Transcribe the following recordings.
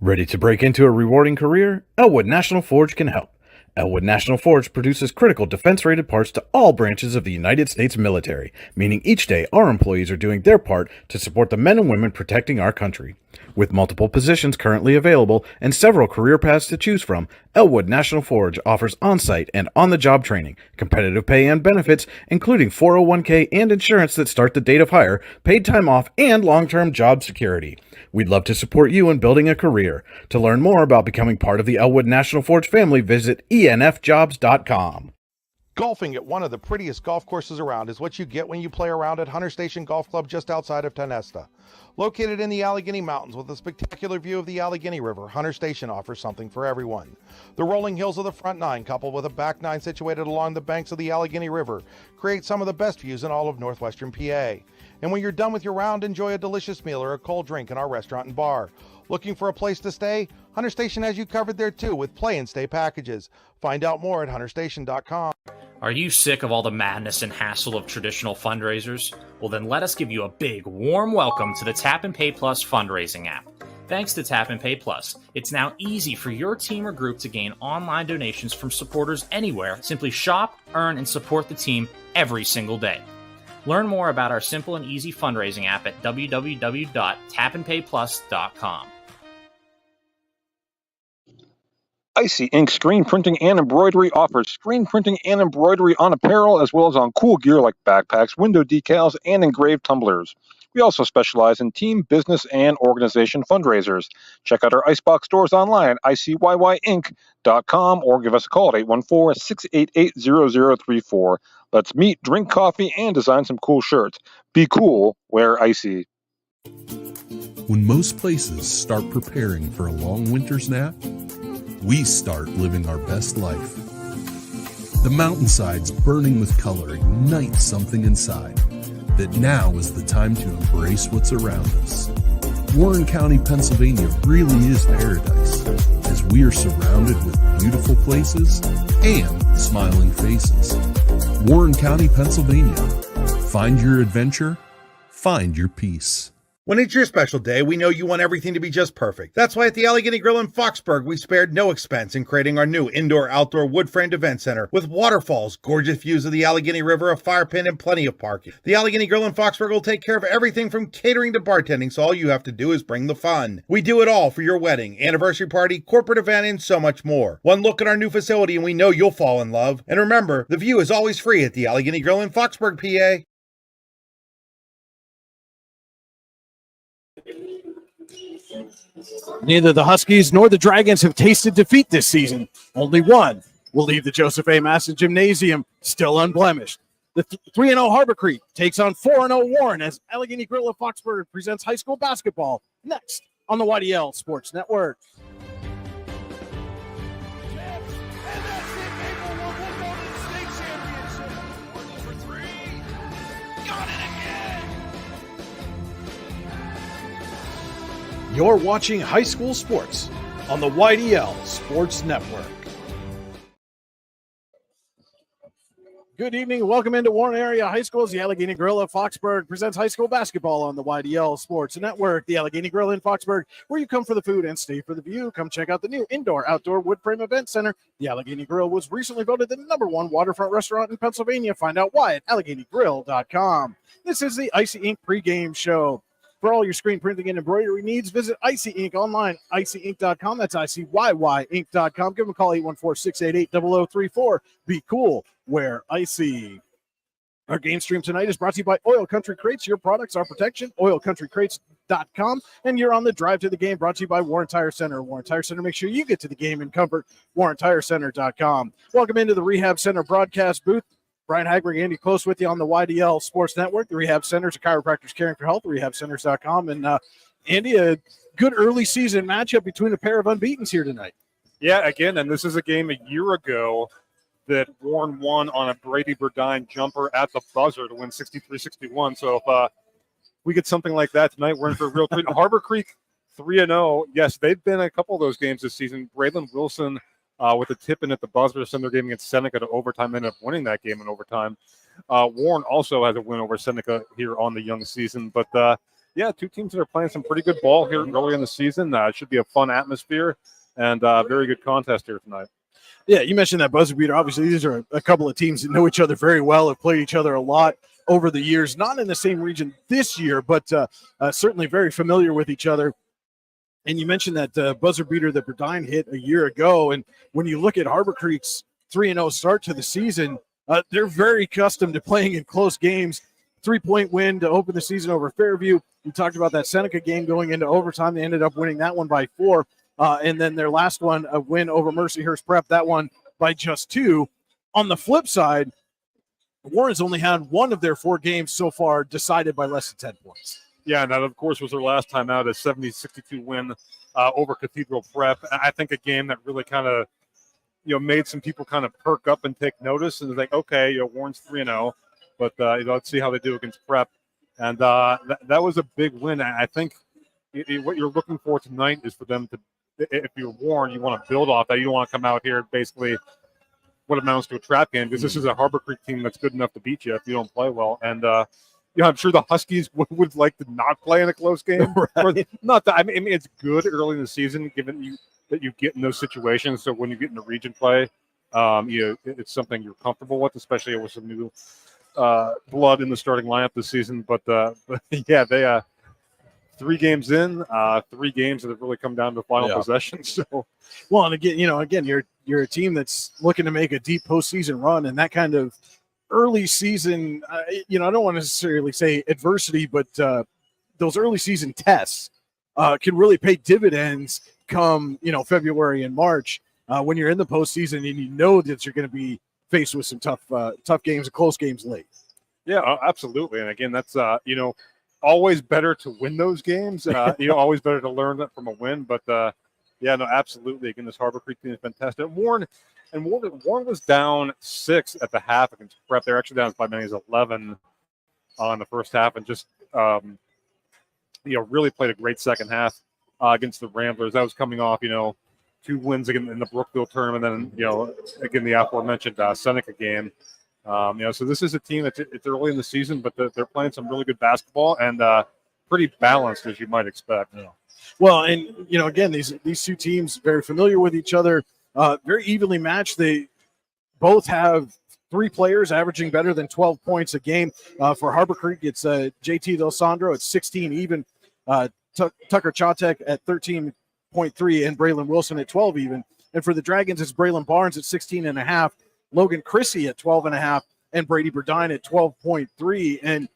Ready to break into a rewarding career? Elwood National Forge can help. Elwood National Forge produces critical defense-rated parts to all branches of the United States military, meaning each day our employees are doing their part to support the men and women protecting our country. With multiple positions currently available and several career paths to choose from, Elwood National Forge offers on-site and on-the-job training, competitive pay and benefits, including 401k and insurance that start the date of hire, paid time off, and long-term job security. We'd love to support you in building a career. To learn more about becoming part of the Elwood National Forge family, visit enfjobs.com. Golfing at one of the prettiest golf courses around is what you get when you play around at Hunter Station Golf Club just outside of Tonesta. Located in the Allegheny Mountains with a spectacular view of the Allegheny River, Hunter Station offers something for everyone. The rolling hills of the front nine, coupled with a back nine situated along the banks of the Allegheny River, create some of the best views in all of northwestern PA. And when you're done with your round, enjoy a delicious meal or a cold drink in our restaurant and bar. Looking for a place to stay? Hunter Station has you covered there too with play and stay packages. Find out more at hunterstation.com. Are you sick of all the madness and hassle of traditional fundraisers? Well, then let us give you a big, warm welcome to the Tap and Pay Plus fundraising app. Thanks to Tap and Pay Plus, it's now easy for your team or group to gain online donations from supporters anywhere. Simply shop, earn, and support the team every single day. Learn more about our simple and easy fundraising app at www.tapandpayplus.com. Icy Ink Screen Printing and Embroidery offers screen printing and embroidery on apparel as well as on cool gear like backpacks, window decals, and engraved tumblers. We also specialize in team, business, and organization fundraisers. Check out our Icebox stores online at icyync.com or give us a call at 814-688-0034. Let's meet, drink coffee, and design some cool shirts. Be cool, wear Icy. When most places start preparing for a long winter's nap, we start living our best life. The mountainsides burning with color ignite something inside that now is the time to embrace what's around us. Warren County, Pennsylvania really is paradise, as we are surrounded with beautiful places and smiling faces. Warren County, Pennsylvania. Find your adventure, find your peace. When it's your special day, we know you want everything to be just perfect. That's why at the Allegheny Grill in Foxburg, we spared no expense in creating our new indoor-outdoor wood-framed event center with waterfalls, gorgeous views of the Allegheny River, a fire pit, and plenty of parking. The Allegheny Grill in Foxburg will take care of everything from catering to bartending, so all you have to do is bring the fun. We do it all for your wedding, anniversary party, corporate event, and so much more. One look at our new facility and we know you'll fall in love. And remember, the view is always free at the Allegheny Grill in Foxburg, PA. Neither the Huskies nor the Dragons have tasted defeat this season. Only one will leave the Joseph A. Masson Gymnasium still unblemished. The 3-0 Harbor Creek takes on 4-0 Warren as Allegheny Grill of Foxburg presents high school basketball next on the YDL Sports Network. You're watching high school sports on the YDL Sports Network. Good evening. Welcome into Warren Area High Schools. The Allegheny Grill of Foxburg presents high school basketball on the YDL Sports Network. The Allegheny Grill in Foxburg, where you come for the food and stay for the view. Come check out the new indoor-outdoor wood frame event center. The Allegheny Grill was recently voted the #1 waterfront restaurant in Pennsylvania. Find out why at AlleghenyGrill.com. This is the Icy Ink pregame show. For all your screen printing and embroidery needs, visit Icy Ink online, icyink.com. That's ICYYink.com. Give them a call, 814-688-0034. Be cool, wear Icy. Our game stream tonight is brought to you by Oil Country Crates. Your products, our protection, oilcountrycrates.com. And you're on the drive to the game, brought to you by Warren Tire Center. Warren Tire Center, make sure you get to the game in comfort, warrentirecenter.com. Welcome into the Rehab Center broadcast booth. Brian Hagberg, Andy Close with you on the YDL Sports Network. The Rehab Centers, chiropractors caring for health, rehabcenters.com. And Andy, a good early season matchup between a pair of unbeatens here tonight. Yeah, again, and this is a game a year ago that Warren won on a Brady Burdine jumper at the buzzer to win 63-61. So if we get something like that tonight, we're in for a real treat. Harbor Creek 3-0. Yes, they've been a couple of those games this season. Braylon Wilson with a tip in at the buzzer to send their game against Seneca to overtime, ended up winning that game in overtime. Warren also has a win over Seneca here on the young season. But Yeah, two teams that are playing some pretty good ball here early in the season. It should be a fun atmosphere and very good contest here tonight. Yeah, you mentioned that buzzer beater. Obviously, these are a couple of teams that know each other very well, have played each other a lot over the years. Not in the same region this year, but certainly very familiar with each other. And you mentioned that buzzer beater that Burdine hit a year ago. And when you look at Harbor Creek's 3-0 start to the season, they're very accustomed to playing in close games. 3-point win to open the season over Fairview. We talked about that Seneca game going into overtime. They ended up winning that one by 4. And then their last one, a win over Mercyhurst Prep, that one by just 2. On the flip side, Warren's only had one of their 4 games so far decided by less than 10 points. Yeah, and that, of course, was their last time out, a 70-62 win over Cathedral Prep. I think a game that really kind of, made some people kind of perk up and take notice and think, okay, Warren's 3-0, but let's see how they do against Prep. And that was a big win. I think what you're looking for tonight is for them to, if you're Warren, you want to build off that. You don't want to come out here basically what amounts to a trap game, because this is a Harbor Creek team that's good enough to beat you if you don't play well. And I'm sure the Huskies would like to not play in a close game. Right. Not that I mean, it's good early in the season, given that you get in those situations. So when you get into region play, it's something you're comfortable with, especially with some new blood in the starting lineup this season. But yeah, they 3 games in, 3 games that have really come down to final possession. So, well, and again, you're a team that's looking to make a deep postseason run, and that kind of early season, I don't want to necessarily say adversity, but those early season tests can really pay dividends come February and March when you're in the postseason and you know that you're going to be faced with some tough games and close games late. Yeah, absolutely. And again, that's always better to win those games. Always better to learn that from a win. But absolutely. Again, this Harbor Creek team has been tested. Warren was down 6 at the half against Prep. They're actually down as many as 11 in the first half, and just really played a great second half against the Ramblers. That was coming off 2 wins again in the Brookville tournament, and then again the aforementioned Seneca game. So this is a team that's it's early in the season, but they're playing some really good basketball and pretty balanced, as you might expect. Yeah. Well, and again, these 2 teams very familiar with each other, very evenly matched. They both have 3 players averaging better than 12 points a game. For Harbor Creek, it's JT Del Sandro at 16 even, Tucker Chatek at 13.3, and Braylon Wilson at 12 even. And for the Dragons, it's Braylon Barnes at 16.5, Logan Chrissy at 12.5, and Brady Burdine at 12.3. And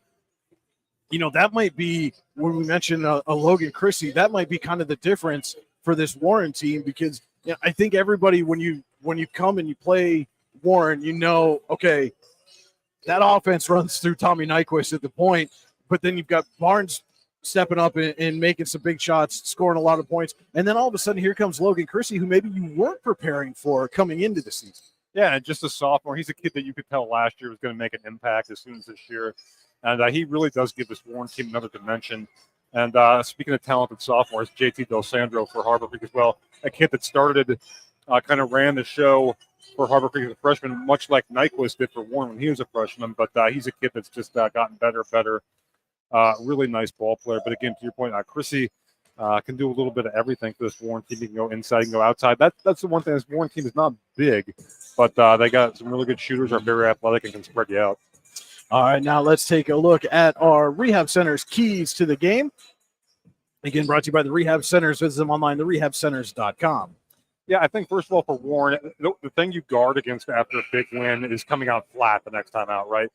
that might be, when we mention a Logan Chrissy, that might be kind of the difference for this Warren team, because I think everybody, when you come and you play Warren, okay, that offense runs through Tommy Nyquist at the point, but then you've got Barnes stepping up and making some big shots, scoring a lot of points, and then all of a sudden here comes Logan Chrissy, who maybe you weren't preparing for coming into the season. Yeah, and just a sophomore. He's a kid that you could tell last year was going to make an impact as soon as this year. And he really does give this Warren team another dimension. And speaking of talented sophomores, JT Del Sandro for Harbor Creek as well, a kid that started, kind of ran the show for Harbor Creek as a freshman, much like Nyquist did for Warren when he was a freshman. But he's a kid that's just gotten better. Really nice ball player. But again, to your point, Chrissy can do a little bit of everything for this Warren team. He can go inside and go outside. That's the one thing. This Warren team is not big, but they got some really good shooters, are very athletic, and can spread you out. All right, now let's take a look at our Rehab Center's keys to the game. Again, brought to you by the Rehab Centers. Visit them online, therehabcenters.com. Yeah, I think, first of all, for Warren, the thing you guard against after a big win is coming out flat the next time out, right?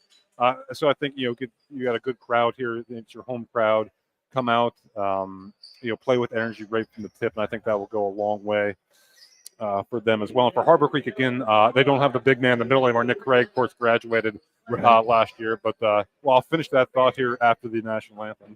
So I think, you got a good crowd here. It's your home crowd. Come out, play with energy right from the tip, and I think that will go a long way for them as well. And for Harbor Creek, again, they don't have the big man in the middle anymore. Nick Craig, of course, graduated last year. But, I'll finish that thought here after the national anthem.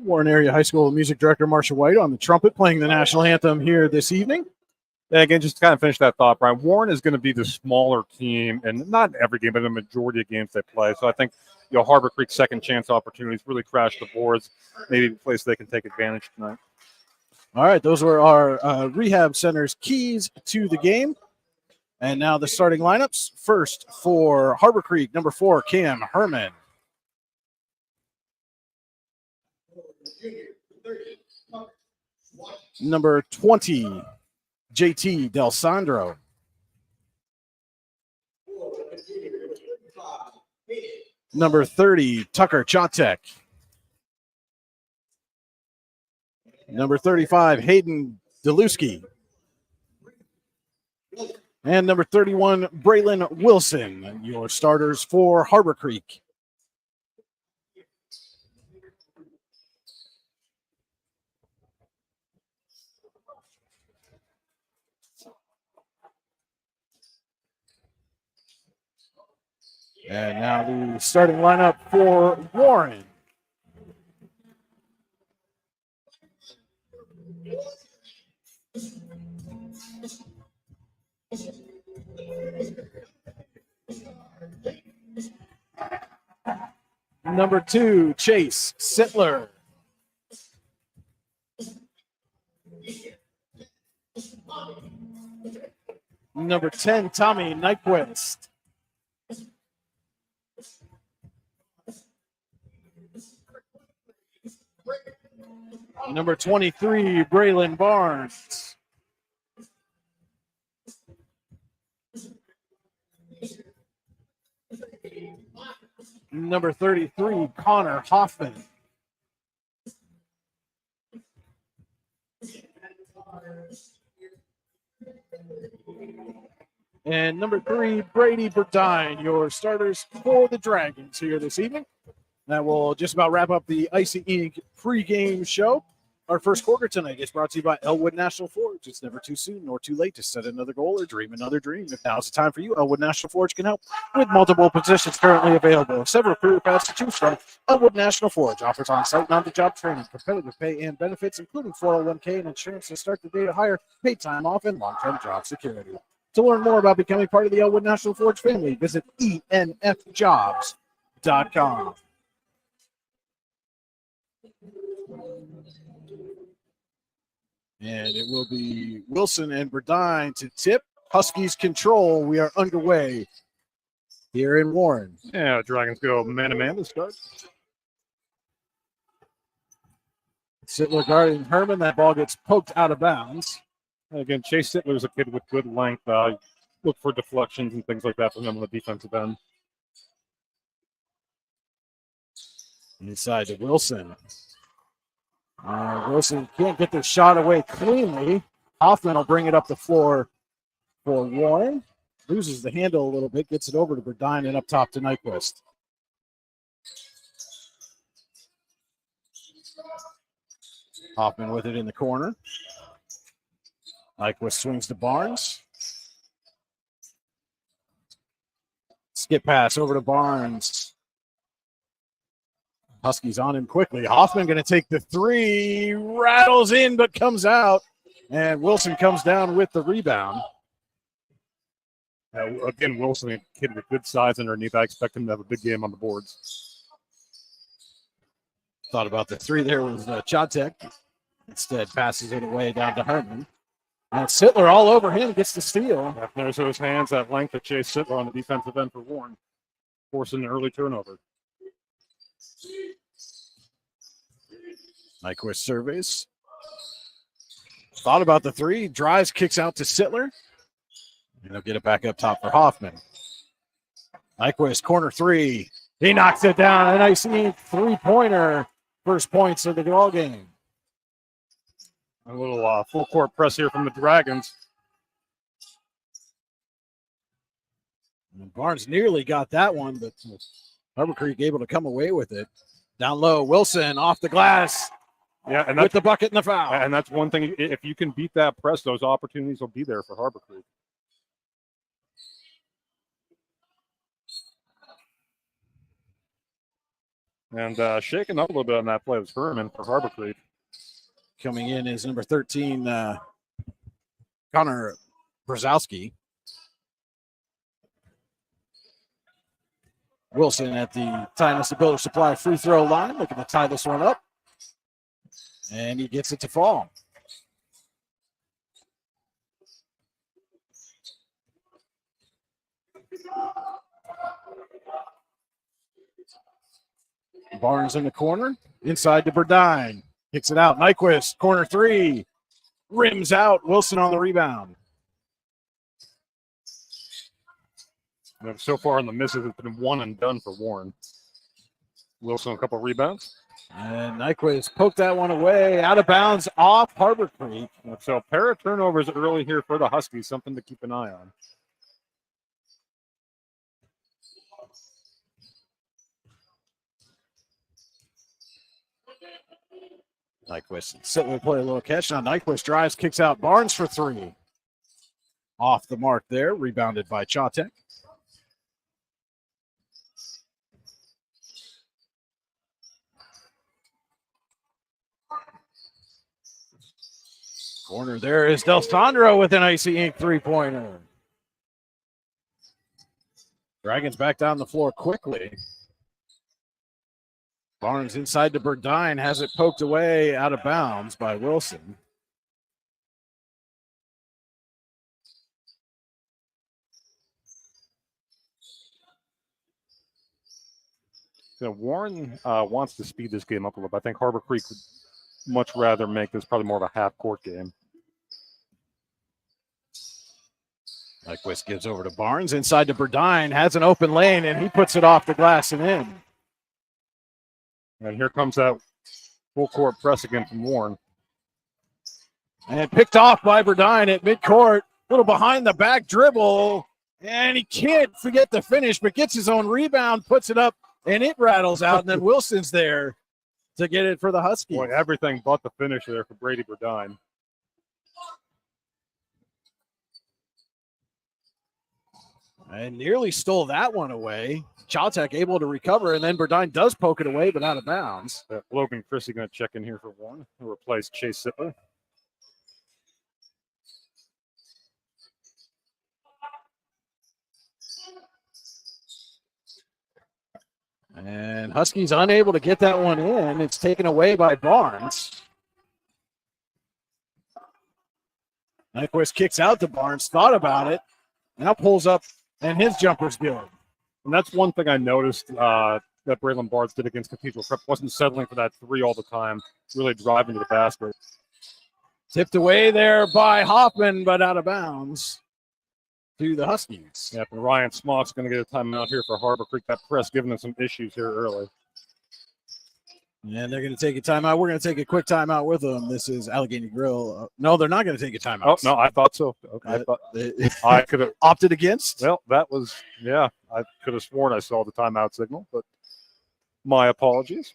Warren Area High School Music Director Marcia White on the trumpet playing the national anthem here this evening. And again, just to kind of finish that thought, Brian, Warren is going to be the smaller team, and not every game, but the majority of games they play. So I think, Harbor Creek's second chance opportunities really crash the boards, maybe a place they can take advantage tonight. All right, those were our Rehab Center's keys to the game. And now the starting lineups. First for Harbor Creek, number 4, Cam Herman. Number 20, JT Del Sandro. Number 30, Tucker Chotek. Number 35, Hayden Deluski. And number 31, Braylon Wilson, your starters for Harbor Creek. And now the starting lineup for Warren. Number 2, Chase Sittler. Number 10, Tommy Nyquist. Number 23, Braylon Barnes. Number 33, Connor Hoffman. And number 3, Brady Burdine, your starters for the Dragons here this evening. That will just about wrap up the Icy Ink pregame show. Our first quarter tonight is brought to you by Elwood National Forge. It's never too soon nor too late to set another goal or dream another dream. If now's the time for you, Elwood National Forge can help with multiple positions currently available. Several career paths to choose from. Elwood National Forge offers on-site and on-the-job training, competitive pay and benefits, including 401k and insurance to start the day to hire, paid time off, and long-term job security. To learn more about becoming part of the Elwood National Forge family, visit enfjobs.com. And it will be Wilson and Burdine to tip. Huskies control. We are underway here in Warren. Yeah, Dragons go man-to-man to start. Sittler guarding Herman. That ball gets poked out of bounds. And again, Chase Sittler's a kid with good length. Look for deflections and things like that from him on the defensive end. Inside to Wilson. Wilson can't get their shot away cleanly. Hoffman will bring it up the floor for Warren. Loses the handle a little bit, gets it over to Burdine and up top to Nyquist. Hoffman with it in the corner. Nyquist swings to Barnes. Skip pass over to Barnes. Huskies on him quickly. Hoffman going to take the 3. Rattles in but comes out. And Wilson comes down with the rebound. Again, Wilson, a kid with good size underneath. I expect him to have a big game on the boards. Thought about the 3 there was Chotek. Instead passes it away down to Herman. And Sittler all over him, gets the steal. There's those hands, that length of Chase Sittler on the defensive end for Warren, forcing an early turnover. Nyquist surveys. Thought about the 3. Drives, kicks out to Sittler. And they'll get it back up top for Hoffman. Nyquist, corner 3. He knocks it down. A nice 3-pointer. First points of the ball game. A little full court press here from the Dragons. And Barnes nearly got that one, but Harbor Creek able to come away with it. Down low, Wilson off the glass. Yeah, and with the bucket and the foul. And that's one thing. If you can beat that press, those opportunities will be there for Harbor Creek. And shaking up a little bit on that play was Furman for Harbor Creek. Coming in is number 13, Connor Brzezowski. Wilson at the Tyneside Builder Supply free throw line, looking to tie this one up. And he gets it to fall. Barnes in the corner, inside to Burdine. Kicks it out. Nyquist, corner three. Rims out. Wilson on the rebound. And so far in the misses, it's been one and done for Warren. Wilson, a couple of rebounds. And Nyquist poked that one away, out of bounds, off Harbor Creek. So a pair of turnovers early here for the Huskies, something to keep an eye on. Nyquist sitting to play a little catch. Now Nyquist drives, kicks out Barnes for three. Off the mark there, rebounded by Chatek. Corner there is Del Sandro with an Icy Ink three-pointer. Dragons back down the floor quickly. Barnes inside to Burdine, has it poked away out of bounds by Wilson. So Warren wants to speed this game up a little bit. I think Harbor Creek would much rather make this probably more of a half-court game. Nyquist gives over to Barnes, inside to Burdine, has an open lane, and he puts it off the glass and in. And here comes that full-court press again from Warren. And picked off by Burdine at midcourt. Little behind-the-back dribble, and he can't forget the finish, but gets his own rebound, puts it up, and it rattles out, and then Wilson's there to get it for the Huskies. Boy, everything but the finish there for Brady Burdine. And nearly stole that one away. Chatek able to recover, and then Burdine does poke it away, but out of bounds. Logan Chrissy going to check in here for Warren, who replaced Chase Sittler. And Huskies unable to get that one in. It's taken away by Barnes. Nyquist kicks out to Barnes, thought about it, now pulls up, and his jumper's good. And that's one thing I noticed that Braylon Barnes did against Cathedral Prep. Wasn't settling for that three all the time, really driving to the basket. Tipped away there by Hoffman, but out of bounds to the Huskies. Yep, and Ryan Smock's going to get a timeout here for Harbor Creek. That press giving them some issues here early. And they're going to take a timeout. We're going to take a quick timeout with them. This is Allegheny Grill. No, they're not going to take a timeout. Oh, no, I thought so. Okay, I could have opted against. Well, that was, yeah, I could have sworn I saw the timeout signal, but my apologies.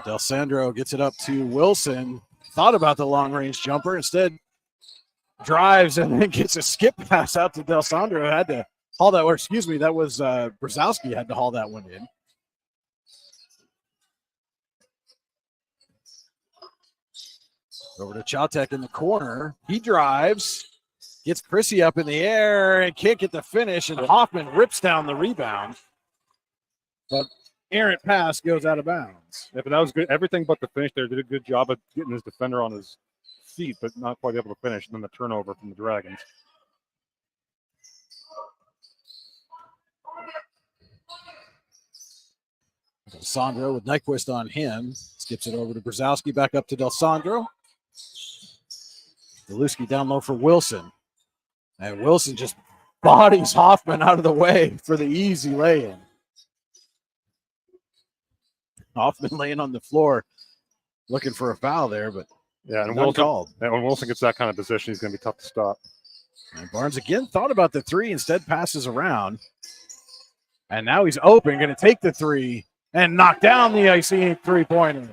Del Sandro gets it up to Wilson. Thought about the long-range jumper. Instead, drives and then gets a skip pass out to Del Sandro. Had to haul that, or excuse me, that was Brzezowski had to haul that one in. Over to Chatek in the corner. He drives, gets Chrissy up in the air and can't get the finish, and Hoffman rips down the rebound. But errant pass goes out of bounds. Yeah, but that was good. Everything but the finish there. Did a good job of getting his defender on his feet, but not quite able to finish. And then the turnover from the Dragons. Sandro with Nyquist on him. Skips it over to Brzezowski, back up to Del Sandro. Deluski down low for Wilson. And Wilson just bodies Hoffman out of the way for the easy lay-in. Hoffman laying on the floor looking for a foul there, but yeah, and Wilson called. And when Wilson gets that kind of position, he's going to be tough to stop. And Barnes again thought about the three, instead passes around. And now he's open, going to take the three and knock down the Icy three-pointer.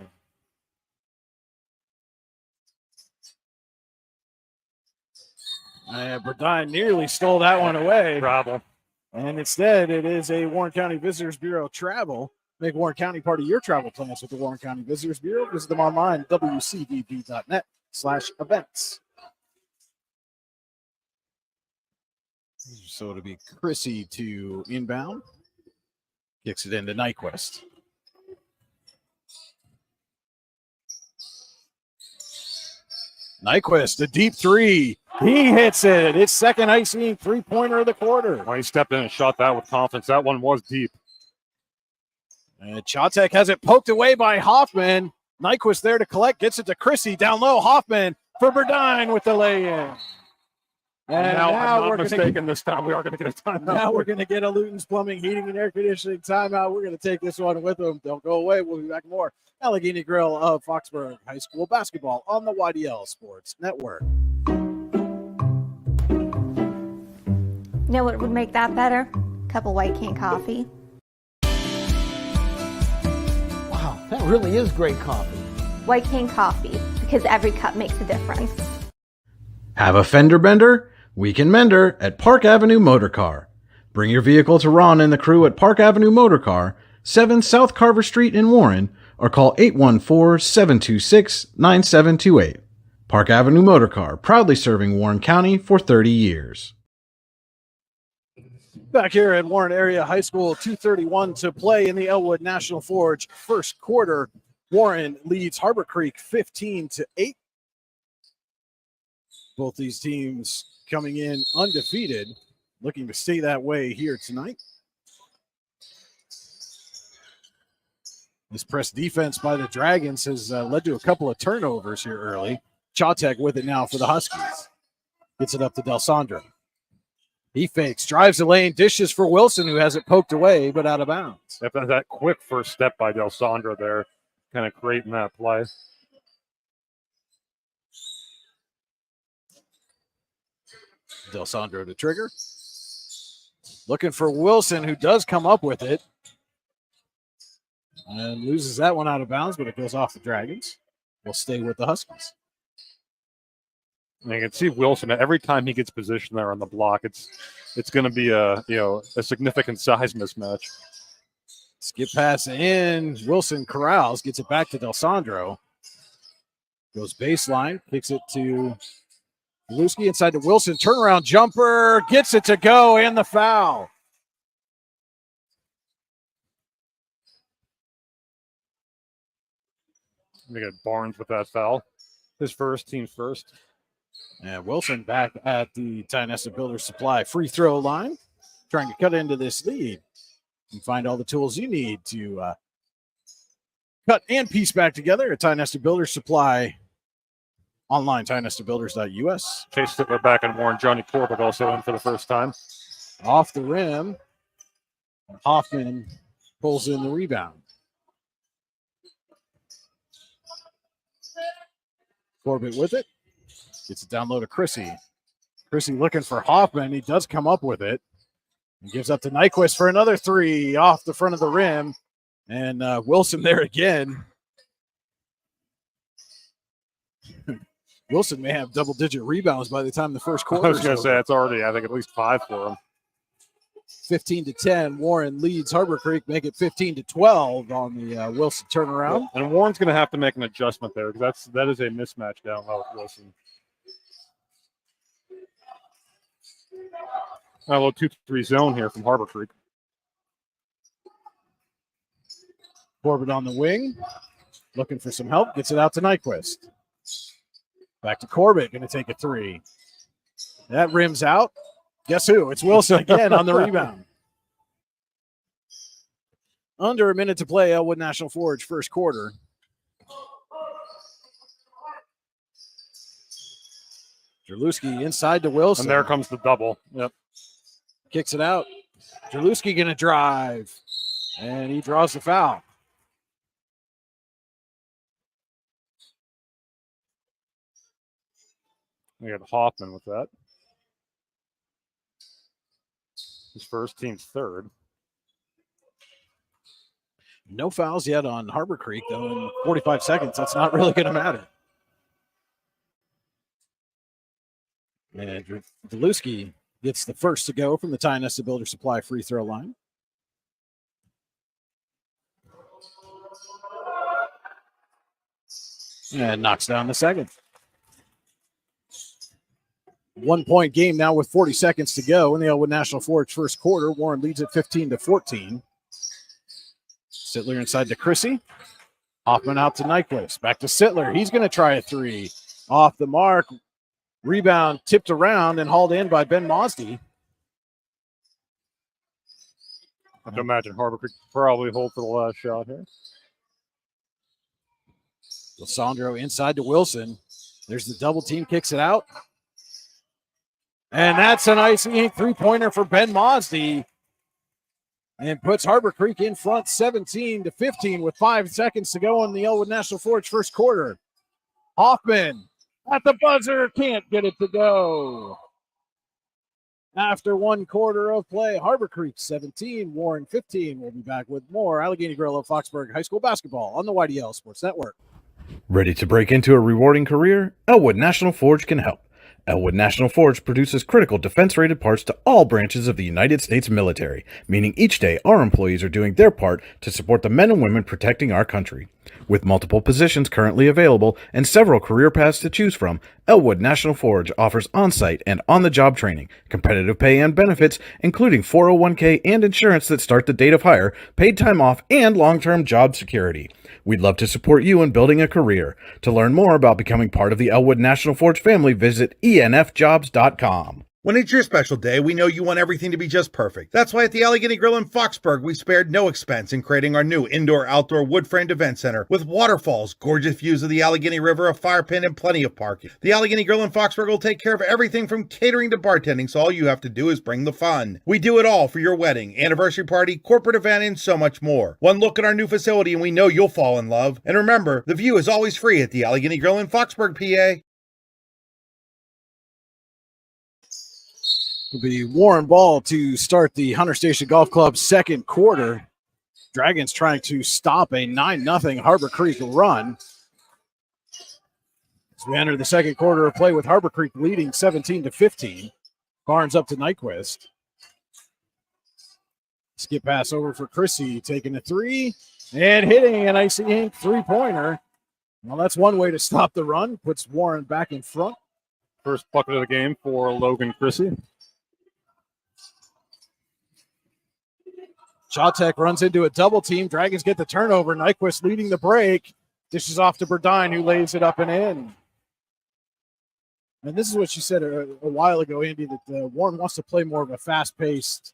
And Burdine nearly stole that one away. Problem. And instead, it is a Warren County Visitors Bureau travel. Make Warren County part of your travel plans with the Warren County Visitors Bureau. Visit them online, wcvb.net/events. So it'll be Chrissy to inbound. Kicks it into Nyquist. Nyquist, a deep three. He hits it. It's second icing three-pointer of the quarter. Well, he stepped in and shot that with confidence. That one was deep. And Chatek has it poked away by Hoffman. Nyquist there to collect, gets it to Chrissy. Down low, Hoffman for Burdine with the lay-in. And now I'm not mistaken this time. We are going to get a timeout. Now we're going to get a Luton's Plumbing, Heating, and Air Conditioning timeout. We're going to take this one with them. Don't go away. We'll be back more. Allegheny Grill of Foxburg High School basketball on the YDL Sports Network. You know what would make that better? A cup of White Cane coffee. Wow, that really is great coffee. White Cane coffee, because every cup makes a difference. Have a fender bender? We can mender at Park Avenue Motor Car. Bring your vehicle to Ron and the crew at Park Avenue Motor Car, 7 South Carver Street in Warren, or call 814-726-9728. Park Avenue Motor Car, proudly serving Warren County for 30 years. Back here at Warren Area High School, 2:31 to play in the Elwood National Forge first quarter. Warren leads Harbor Creek 15-8. Both these teams coming in undefeated, looking to stay that way here tonight. This press defense by the Dragons has led to a couple of turnovers here early. Chatek with it now for the Huskies. Gets it up to Delsandro. He fakes, drives the lane, dishes for Wilson, who has it poked away, but out of bounds. That quick first step by Delsandro there, kind of creating that play. Delsandro to trigger. Looking for Wilson, who does come up with it. And loses that one out of bounds, but it goes off the Dragons. We'll stay with the Huskies. And you can see Wilson every time he gets positioned there on the block. It's going to be a significant size mismatch. Skip pass in. Wilson corrals, gets it back to Delsandro. Goes baseline, kicks it to Lewski inside to Wilson. Turnaround jumper, gets it to go, and the foul. We got Barnes with that foul. His first, team first. And Wilson back at the Tionesta Builder Supply free throw line, trying to cut into this lead and find all the tools you need to cut and piece back together at Tionesta Builder Supply online, tionestabuilders.us. Chase Stittler back in Warren. Johnny Corbett also in for the first time. Off the rim, Hoffman pulls in the rebound. Corbett with it. Gets it down low to Chrissy. Chrissy looking for Hoffman. He does come up with it. And gives up to Nyquist for another three off the front of the rim. And Wilson there again. Wilson may have double-digit rebounds by the time the first quarter. I was going to say, it's already, I think, at least 5 for him. 15-10. Warren leads Harbor Creek, make it 15-12 on the Wilson turnaround. And Warren's going to have to make an adjustment there because that is a mismatch down low with Wilson. A little 2-3 zone here from Harbor Creek. Corbett on the wing, looking for some help, gets it out to Nyquist. Back to Corbett, going to take a three. That rims out. Guess who? It's Wilson again on the rebound. Under a minute to play, Elwood National Forge first quarter. Jerlewski inside to Wilson. And there comes the double. Yep. Kicks it out. Jerlewski going to drive. And he draws the foul. We got Hoffman with that. His first, team's third. No fouls yet on Harbor Creek, though, in 45 seconds. That's not really going to matter. And Delewski Gets the first to go from the Tionesta Builder Supply free throw line. And knocks down the second. 1 point game now with 40 seconds to go in the Elwood National Forge first quarter. Warren leads at 15-14. Sittler inside to Chrissy. Hoffman out to Nyquist. Back to Sittler. He's going to try a three. Off the mark. Rebound tipped around and hauled in by Ben Mosdy. I have to imagine Harbor could probably hold for the last shot here. Losandro inside to Wilson. There's the double team, kicks it out. And that's an icy ink three-pointer for Ben Mosdy. And puts Harbor Creek in front 17-15 with 5 seconds to go in the Elwood National Forge first quarter. Hoffman at the buzzer, can't get it to go. After 1 quarter of play, Harbor Creek 17, Warren 15. We'll be back with more Allegheny Grill of Foxburg High School basketball on the YDL Sports Network. Ready to break into a rewarding career? Elwood National Forge can help. Elwood National Forge produces critical defense-rated parts to all branches of the United States military, meaning each day our employees are doing their part to support the men and women protecting our country. With multiple positions currently available and several career paths to choose from, Elwood National Forge offers on-site and on-the-job training, competitive pay and benefits, including 401k and insurance that start the date of hire, paid time off, and long-term job security. We'd love to support you in building a career. To learn more about becoming part of the Elwood National Forge family, visit enfjobs.com. When it's your special day, we know you want everything to be just perfect. That's why at the Allegheny Grill in Foxburg, we spared no expense in creating our new indoor-outdoor wood-framed event center with waterfalls, gorgeous views of the Allegheny River, a fire pit, and plenty of parking. The Allegheny Grill in Foxburg will take care of everything from catering to bartending, so all you have to do is bring the fun. We do it all for your wedding, anniversary party, corporate event, and so much more. One look at our new facility and we know you'll fall in love. And remember, the view is always free at the Allegheny Grill in Foxburg, PA. Will be Warren ball to start the Hunter Station Golf Club second quarter. Dragons trying to stop a 9-0 Harbor Creek run. As we enter the second quarter of play with Harbor Creek leading 17-15. Barnes up to Nyquist. Skip pass over for Chrissy, taking a three and hitting an icy ink three-pointer. Well, that's one way to stop the run. Puts Warren back in front. First bucket of the game for Logan Chrissy. Chatek runs into a double team. Dragons get the turnover. Nyquist leading the break. Dishes off to Burdine, who lays it up and in. And this is what you said a while ago, Andy, that Warren wants to play more of a fast-paced,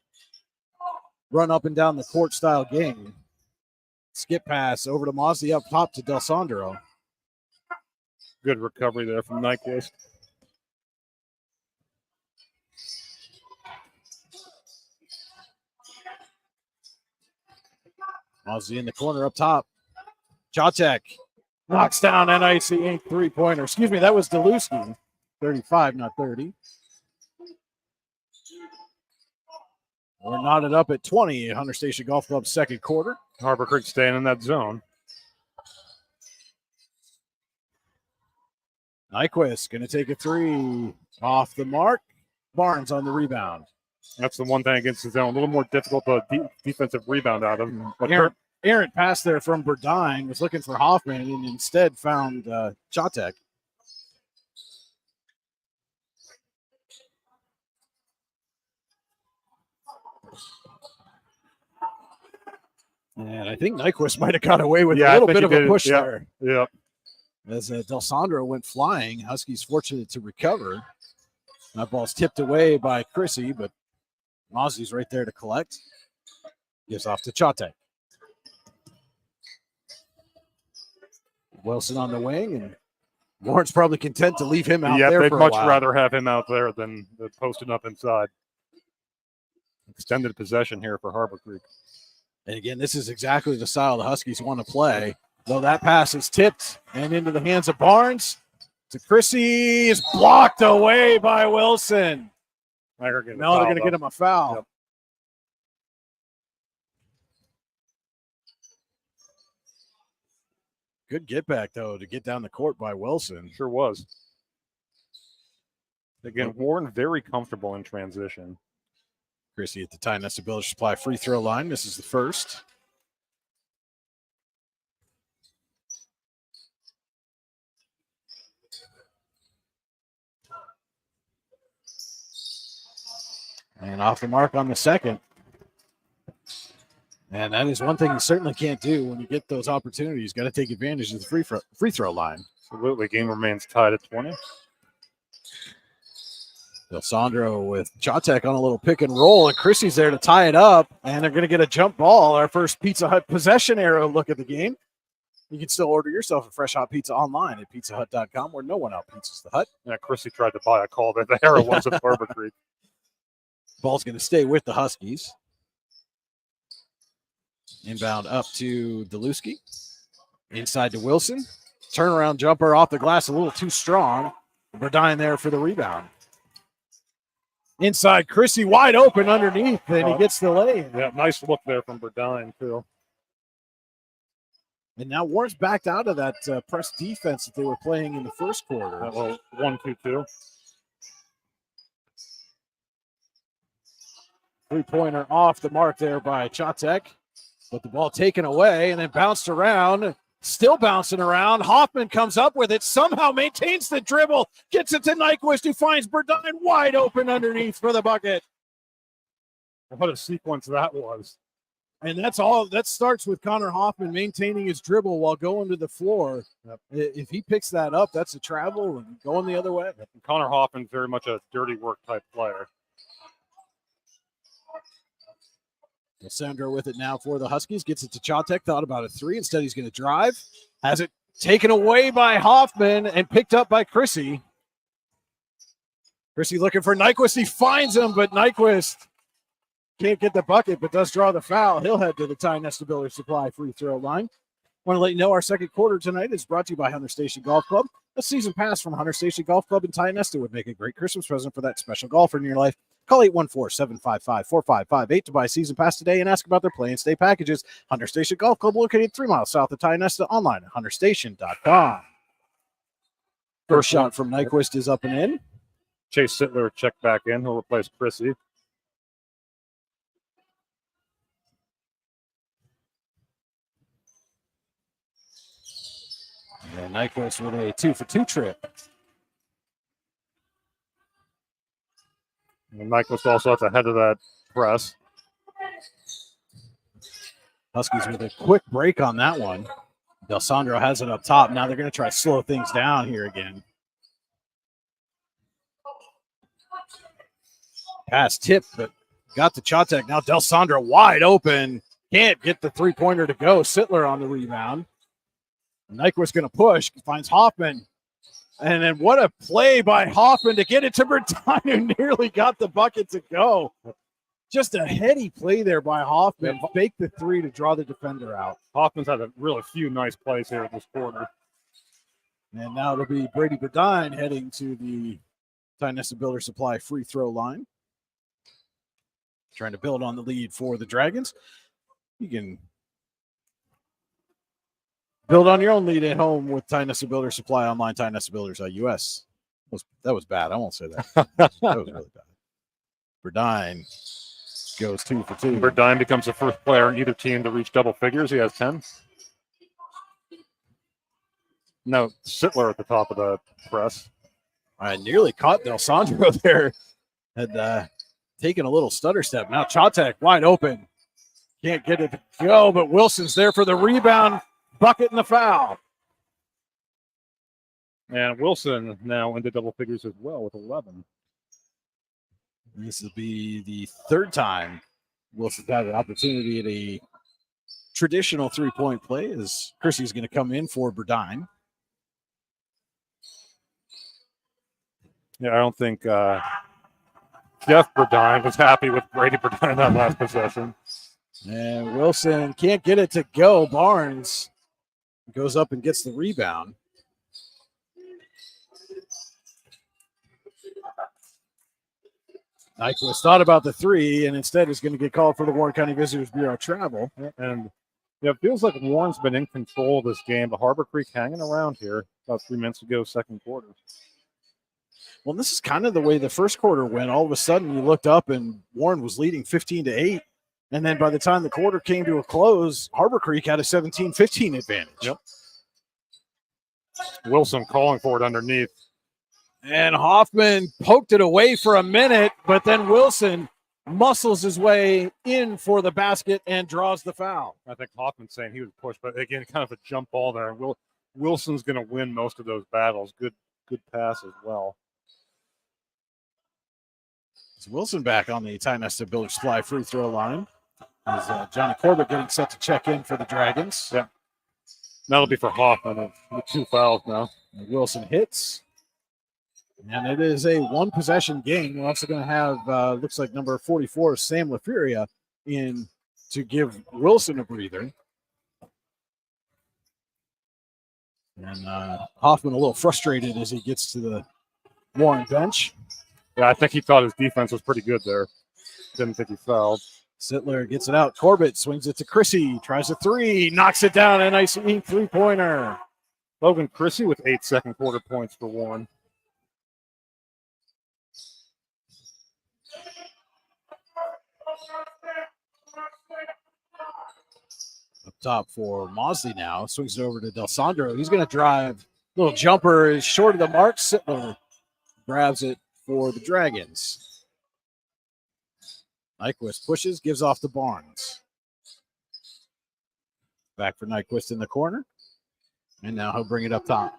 run up and down the court style game. Skip pass over to Mosby up top to Del Sandro. Good recovery there from Nyquist. Mosby in the corner up top. Chatek knocks down an icy ink three-pointer. Excuse me, that was Deluski. 35, not 30. We're knotted up at 20 at Hunter Station Golf Club second quarter. Harbor Creek staying in that zone. Nyquist going to take a three off the mark. Barnes on the rebound. That's the one thing against the zone. A little more difficult to defensive rebound out of. But errant pass there from Burdine. Was looking for Hoffman and instead found Chatek. And I think Nyquist might have got away with a little bit of a push there. Yeah. As Del Sandro went flying, Huskies fortunate to recover. That ball's tipped away by Chrissy, but Mosby's right there to collect. Gives off to Chatek. Wilson on the wing, and Warren's probably content to leave him out there for a while. They'd much rather have him out there than posting up inside. Extended possession here for Harbor Creek. And again, this is exactly the style the Huskies want to play. Though that pass is tipped and into the hands of Barnes. To Chrissy is blocked away by Wilson. They're going to get him a foul. Yep. Good get back, though, to get down the court by Wilson. Sure was. Again, Warren very comfortable in transition. Chrissy at the Ty Nesta Builder Supply free throw line. This is the first. And off the mark on the second. And that is one thing you certainly can't do when you get those opportunities. Got to take advantage of the free throw line. Absolutely. Game remains tied at 20. Sandro with Chatek on a little pick and roll, and Chrissy's there to tie it up, and they're going to get a jump ball. Our first Pizza Hut possession arrow look at the game. You can still order yourself a fresh hot pizza online at pizzahut.com, where no one out-pizzas the hut. Yeah, Chrissy tried to buy a call there. The arrow was at Barber Creek. Ball's going to stay with the Huskies. Inbound up to Deluski. Inside to Wilson. Turnaround jumper off the glass a little too strong. Burdine there for the rebound. Inside, Chrissy wide open underneath, and he gets the lay. Yeah, nice look there from Burdine, too. And now Warren's backed out of that press defense that they were playing in the first quarter. Well, 1-2-2. Three-pointer off the mark there by Chatek. But the ball taken away and then bounced around. Still bouncing around. Hoffman comes up with it, somehow maintains the dribble, gets it to Nyquist, who finds Burdine wide open underneath for the bucket. What a sequence that was. And that's all. That starts with Connor Hoffman maintaining his dribble while going to the floor. Yep. If he picks that up, that's a travel and going the other way. Connor Hoffman, very much a dirty work type player. Sandro with it now for the Huskies. Gets it to Chatek. Thought about a three. Instead, he's going to drive. Has it taken away by Hoffman and picked up by Chrissy. Chrissy looking for Nyquist. He finds him, but Nyquist can't get the bucket, but does draw the foul. He'll head to the Ty Nesta Builder Supply free throw line. Want to let you know our second quarter tonight is brought to you by Hunter Station Golf Club. A season pass from Hunter Station Golf Club in Ty Nesta would make a great Christmas present for that special golfer in your life. Call 814-755-4558 to buy a season pass today and ask about their play and stay packages. Hunter Station Golf Club located 3 miles south of Ty Nesta, online at hunterstation.com. First shot from Nyquist is up and in. Chase Sittler checked back in. He'll replace Chrissy. And Nyquist with a 2-for-2 trip. And Nyquist also at the head of that press. Huskies with a quick break on that one. Del Sandro has it up top. Now they're going to try to slow things down here again. Pass tip, but got the Chatek. Now Del Sandro wide open. Can't get the three-pointer to go. Sittler on the rebound. Nyquist going to push. Finds Hoffman. And then what a play by Hoffman to get it to Burdine, who nearly got the bucket to go. Just a heady play there by Hoffman. Yep. Fake the three to draw the defender out. Hoffman's had a really few nice plays here in this quarter. And now it'll be Brady Burdine heading to the Ty Nesta Builder Supply free throw line. Trying to build on the lead for the Dragons. You can build on your own lead at home with Ty Nesta Builder Supply online, TyNestaBuilders.us. That was bad. I won't say that. That was really bad. Burdine goes 2 for 2. Burdine becomes the first player in either team to reach double figures. He has 10. No, Sittler at the top of the press. I nearly caught Del Sandro there. Had taken a little stutter step. Now Chatek wide open. Can't get it to go, but Wilson's there for the rebound. Bucket and the foul. And Wilson now into double figures as well with 11. This will be the third time Wilson's had an opportunity at a traditional three-point play as Chrissy's going to come in for Burdine. Yeah, I don't think Jeff Burdine was happy with Brady Burdine that last possession. And Wilson can't get it to go. Barnes goes up and gets the rebound. Nyquist thought about the three and instead is going to get called for the Warren County Visitors Bureau travel. And yeah, it feels like Warren's been in control of this game, but Harbor Creek hanging around here about 3 minutes ago, second quarter. Well, this is kind of the way the first quarter went. All of a sudden, you looked up and Warren was leading 15-8. And then by the time the quarter came to a close, Harbor Creek had a 17-15 advantage. Yep. Wilson calling for it underneath. And Hoffman poked it away for a minute, but then Wilson muscles his way in for the basket and draws the foul. I think Hoffman's saying he was pushed, but again, kind of a jump ball there. Wilson's going to win most of those battles. Good pass as well. It's Wilson back on the Ty-Nesta Builder Supply free throw line. As Johnny Corbett getting set to check in for the Dragons. Yeah. That'll be for Hoffman with 2 fouls now. And Wilson hits. And it is a one-possession game. We're also going to have, looks like number 44, Sam LaFuria, in to give Wilson a breather. And Hoffman a little frustrated as he gets to the Warren bench. Yeah, I think he thought his defense was pretty good there. Didn't think he fouled. Sittler gets it out. Corbett swings it to Chrissy. Tries a 3. Knocks it down. A nice neat three-pointer. Logan Chrissy with 8 second quarter points for Warren. Up top for Mosley now. Swings it over to Del Sandro. He's going to drive. Little jumper is short of the mark. Sittler grabs it for the Dragons. Nyquist pushes, gives off to Barnes. Back for Nyquist in the corner. And now he'll bring it up top.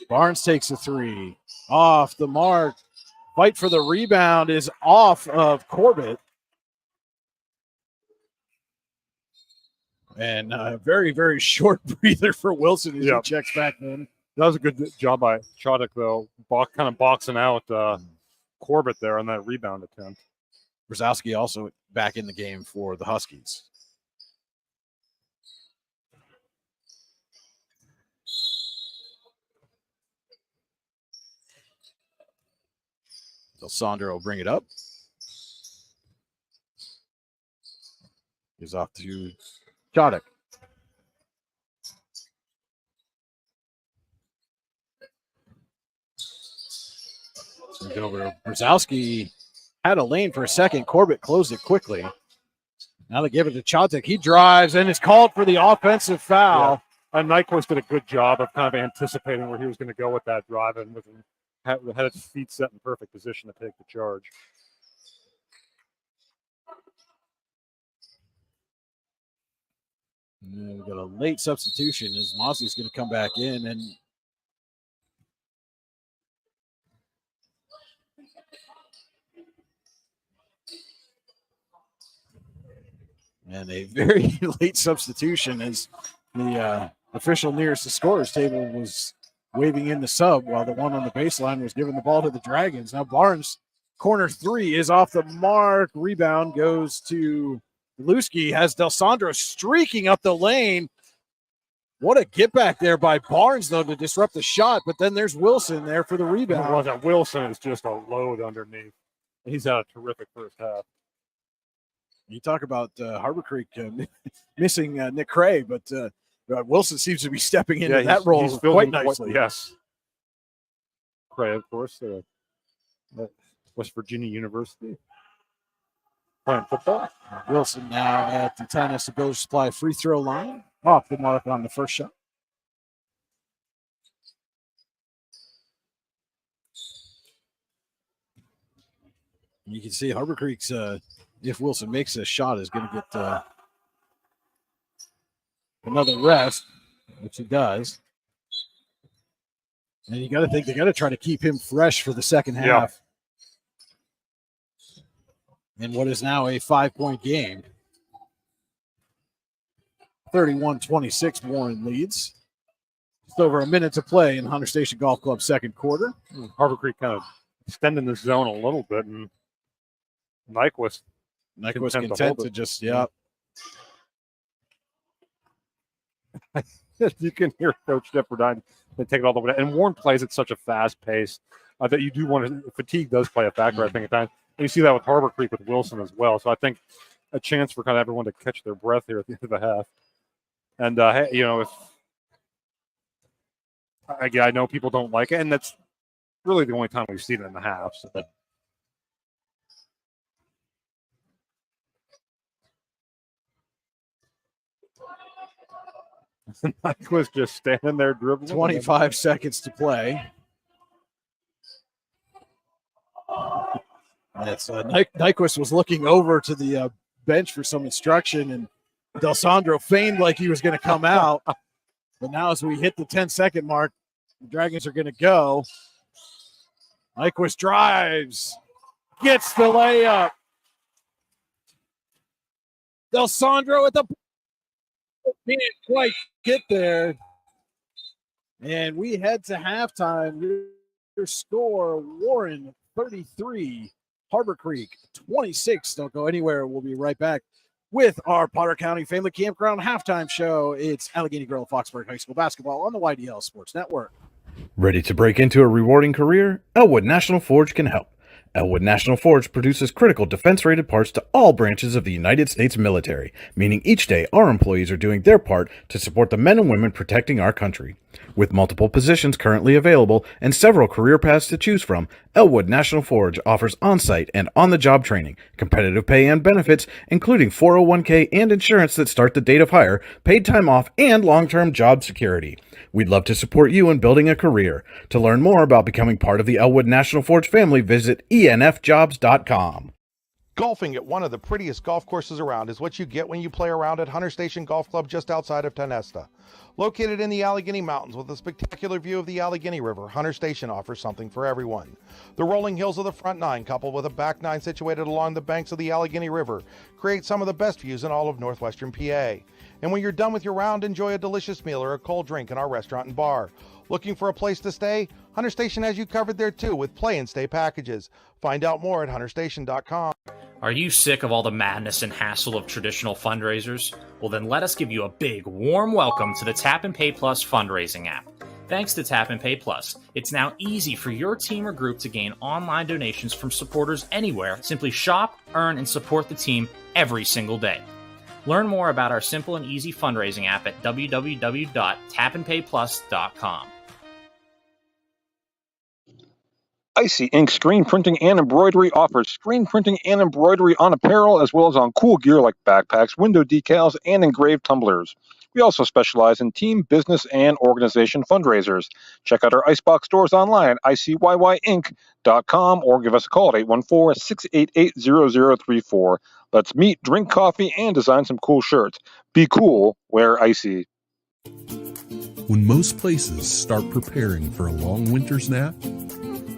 Barnes takes a 3. Off the mark. Fight for the rebound is off of Corbett. And a very, very short breather for Wilson as he checks back in. That was a good job by Chodek, though. Kind of boxing out Corbett there on that rebound attempt. Brzezowski also back in the game for the Huskies. Del Sandro will bring it up. Gives off to Chodek. Swings over to Brzezowski. Had a lane for a second. Corbett closed it quickly. Now they give it to Chodek. He drives and is called for the offensive foul. Yeah. And Nyquist did a good job of kind of anticipating where he was going to go with that drive and had his feet set in perfect position to take the charge. And we've got a late substitution as Mosley's going to come back in and a very late substitution as the official nearest the scorer's table was waving in the sub while the one on the baseline was giving the ball to the Dragons. Now Barnes, corner 3 is off the mark. Rebound goes to Lewski. Has Del Sandro streaking up the lane. What a get back there by Barnes, though, to disrupt the shot. But then there's Wilson there for the rebound. Well, Wilson is just a load underneath. He's had a terrific first half. You talk about Harbor Creek missing Nick Cray, but Wilson seems to be stepping into that role quite nicely. Yes. Cray, of course, West Virginia University. Playing football. Wilson now at the Ty-Nesta Builder Supply free throw line. Off the mark on the first shot. You can see Harbor Creek's, if Wilson makes a shot, is going to get another rest, which he does. And you got to think they got to try to keep him fresh for the second half. In what is now a 5-point game. 31-26, Warren leads. Just over a minute to play in Hunter Station Golf Club's second quarter. Harbor Creek kind of extending the zone a little bit, and Nyquist content to just, You can hear Coach Depperdine. They take it all the way down. And Warren plays at such a fast pace that you do want to – fatigue does play a factor, I think, at times. And you see that with Harbor Creek with Wilson as well. So I think a chance for kind of everyone to catch their breath here at the end of the half. And, if Again, I know people don't like it, and that's really the only time we've seen it in the half. So. Mike was just standing there dribbling. 25 seconds to play. That's Nyquist was looking over to the bench for some instruction, and Del Sandro feigned like he was going to come out. But now as we hit the 10-second mark, the Dragons are going to go. Nyquist drives, gets the layup. Del Sandro at the can't quite get there. And we head to halftime. Your score, Warren 33, Harbor Creek 26. Don't go anywhere. We'll be right back with our Potter County Family Campground halftime show. It's Allegheny Grill Foxburg High School basketball on the YDL Sports Network. Ready to break into a rewarding career? Elwood National Forge can help. Elwood National Forge produces critical defense-rated parts to all branches of the United States military, meaning each day our employees are doing their part to support the men and women protecting our country. With multiple positions currently available and several career paths to choose from, Elwood National Forge offers on-site and on-the-job training, competitive pay and benefits, including 401k and insurance that start the date of hire, paid time off, and long-term job security. We'd love to support you in building a career. To learn more about becoming part of the Elwood National Forge family, visit enfjobs.com. Golfing at one of the prettiest golf courses around is what you get when you play around at Hunter Station Golf Club just outside of Tonesta. Located in the Allegheny Mountains with a spectacular view of the Allegheny River, Hunter Station offers something for everyone. The rolling hills of the front nine, coupled with a back nine situated along the banks of the Allegheny River, create some of the best views in all of northwestern PA. And when you're done with your round, enjoy a delicious meal or a cold drink in our restaurant and bar. Looking for a place to stay? Hunter Station has you covered there too with play and stay packages. Find out more at hunterstation.com. Are you sick of all the madness and hassle of traditional fundraisers? Well, then let us give you a big, warm welcome to the Tap and Pay Plus fundraising app. Thanks to Tap and Pay Plus, it's now easy for your team or group to gain online donations from supporters anywhere. Simply shop, earn, and support the team every single day. Learn more about our simple and easy fundraising app at www.tapandpayplus.com. Icy Ink Screen Printing and Embroidery offers screen printing and embroidery on apparel as well as on cool gear like backpacks, window decals, and engraved tumblers. We also specialize in team, business, and organization fundraisers. Check out our Icebox stores online at icyync.com or give us a call at 814-688-0034. Let's meet, drink coffee, and design some cool shirts. Be cool, wear Icy. When most places start preparing for a long winter's nap,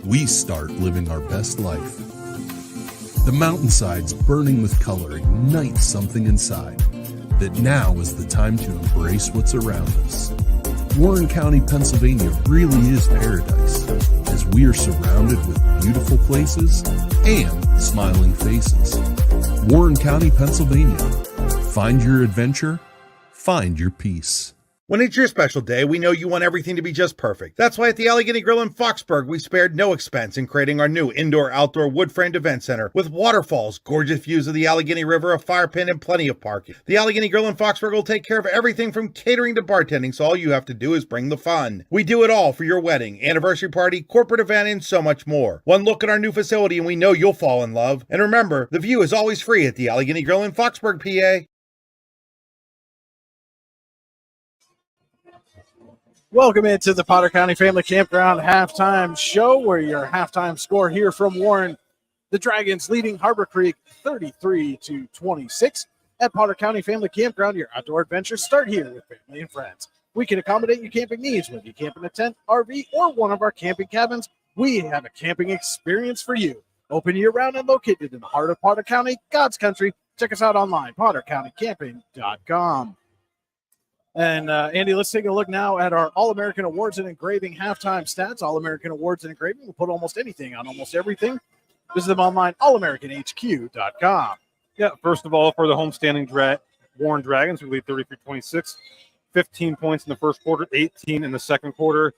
we start living our best life. The mountainsides burning with color ignite something inside that now is the time to embrace what's around us. Warren County, Pennsylvania really is paradise, as we are surrounded with beautiful places and smiling faces. Warren County, Pennsylvania. Find your adventure, find your peace. When it's your special day, we know you want everything to be just perfect. That's why at the Allegheny Grill in Foxburg, we spared no expense in creating our new indoor-outdoor wood-framed event center with waterfalls, gorgeous views of the Allegheny River, a fire pit, and plenty of parking. The Allegheny Grill in Foxburg will take care of everything from catering to bartending, so all you have to do is bring the fun. We do it all for your wedding, anniversary party, corporate event, and so much more. One look at our new facility and we know you'll fall in love. And remember, the view is always free at the Allegheny Grill in Foxburg, PA. Welcome into the Potter County Family Campground halftime show, where your halftime score here from Warren, the Dragons leading Harbor Creek 33-26. At Potter County Family Campground, your outdoor adventures start here with family and friends. We can accommodate your camping needs, whether you camp in a tent, RV, or one of our camping cabins. We have a camping experience for you. Open year-round and located in the heart of Potter County, God's country. Check us out online, pottercountycamping.com. And Andy, let's take a look now at our All-American Awards and Engraving halftime stats. All-American Awards and Engraving will put almost anything on almost everything. Visit them online, allamericanhq.com. Yeah, first of all, for the homestanding Warren Dragons, who lead 33-26, 15 points in the first quarter, 18 in the second quarter.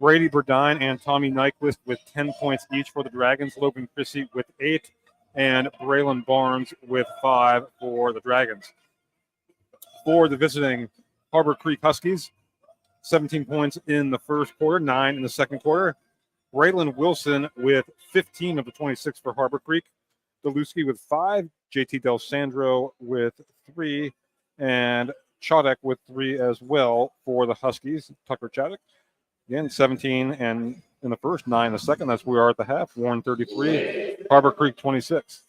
Brady Burdine and Tommy Nyquist with 10 points each for the Dragons. Logan Chrissy with 8, and Braylon Barnes with 5 for the Dragons. For the visiting Harbor Creek Huskies, 17 points in the first quarter, 9 in the second quarter. Braylon Wilson with 15 of the 26 for Harbor Creek. Deluski with 5, JT Del Sandro with 3, and Chodek with 3 as well for the Huskies. Tucker Chodek, again, 17 and in the first, 9 in the second. That's where we are at the half. Warren 33, Harbor Creek 26.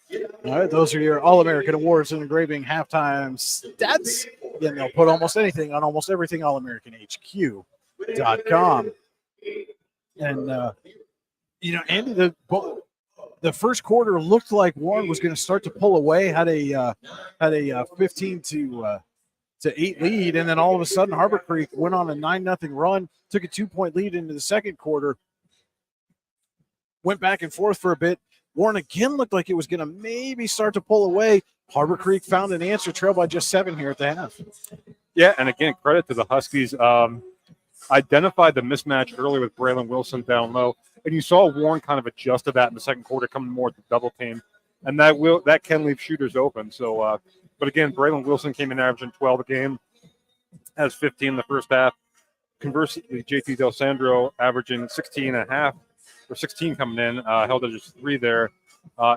All right, those are your All-American Awards and Engraving halftime stats. Again, they'll put almost anything on almost everything AllAmericanHQ.com. And, Andy, the first quarter looked like Warren was going to start to pull away, had a 15 to 8 lead, and then all of a sudden Harbor Creek went on a 9-0 run, took a 2-point lead into the second quarter, went back and forth for a bit. Warren again looked like it was going to maybe start to pull away. Harbor Creek found an answer, trail by just 7 here at the half. Yeah, and again, credit to the Huskies. Identified the mismatch early with Braylon Wilson down low, and you saw Warren kind of adjust to that in the second quarter, coming more to double team, and that can leave shooters open. So, but again, Braylon Wilson came in averaging 12 a game, has 15 in the first half. Conversely, JT Del Sandro averaging 16 and a half, or 16 coming in, held at just 3 there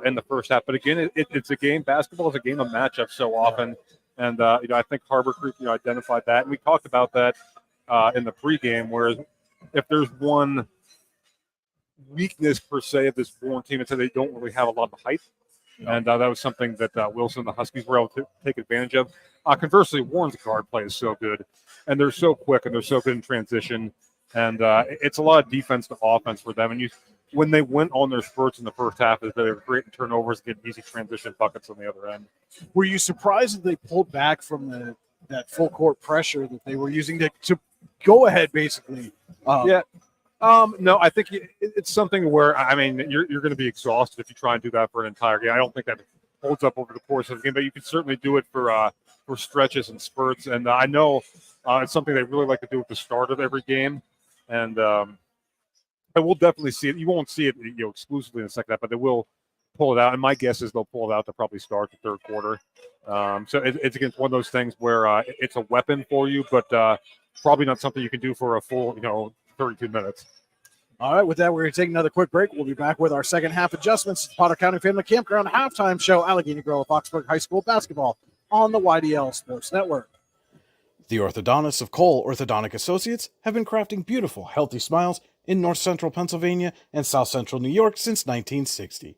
in the first half. But again, it's a game. Basketball is a game of matchups so often, and I think Harbor Creek identified that, and we talked about that in the pregame. Whereas if there's one weakness per se of this Warren team, it's that they don't really have a lot of height, and that was something that Wilson and the Huskies were able to take advantage of. Conversely, Warren's guard play is so good, and they're so quick, and they're so good in transition, and it's a lot of defense to offense for them. And when they went on their spurts in the first half, they were great in turnovers, getting easy transition buckets on the other end. Were you surprised that they pulled back from that full court pressure that they were using to go ahead, basically? No, I think it's something where, you're going to be exhausted if you try and do that for an entire game. I don't think that holds up over the course of the game, but you can certainly do it for stretches and spurts. And I know it's something they really like to do at the start of every game. And we'll definitely see it. You won't see it exclusively in the second half, but they will pull it out. And my guess is they'll pull it out to probably start the third quarter. So it's against one of those things where it's a weapon for you, but probably not something you can do for a full 32 minutes. All right, with that, we're going to take another quick break. We'll be back with our second half adjustments. Potter County Family Campground halftime show, Allegheny Grove, Foxburg High School basketball on the YDL Sports Network. The orthodontists of Cole Orthodontic Associates have been crafting beautiful, healthy smiles in north central Pennsylvania and south central New York since 1960.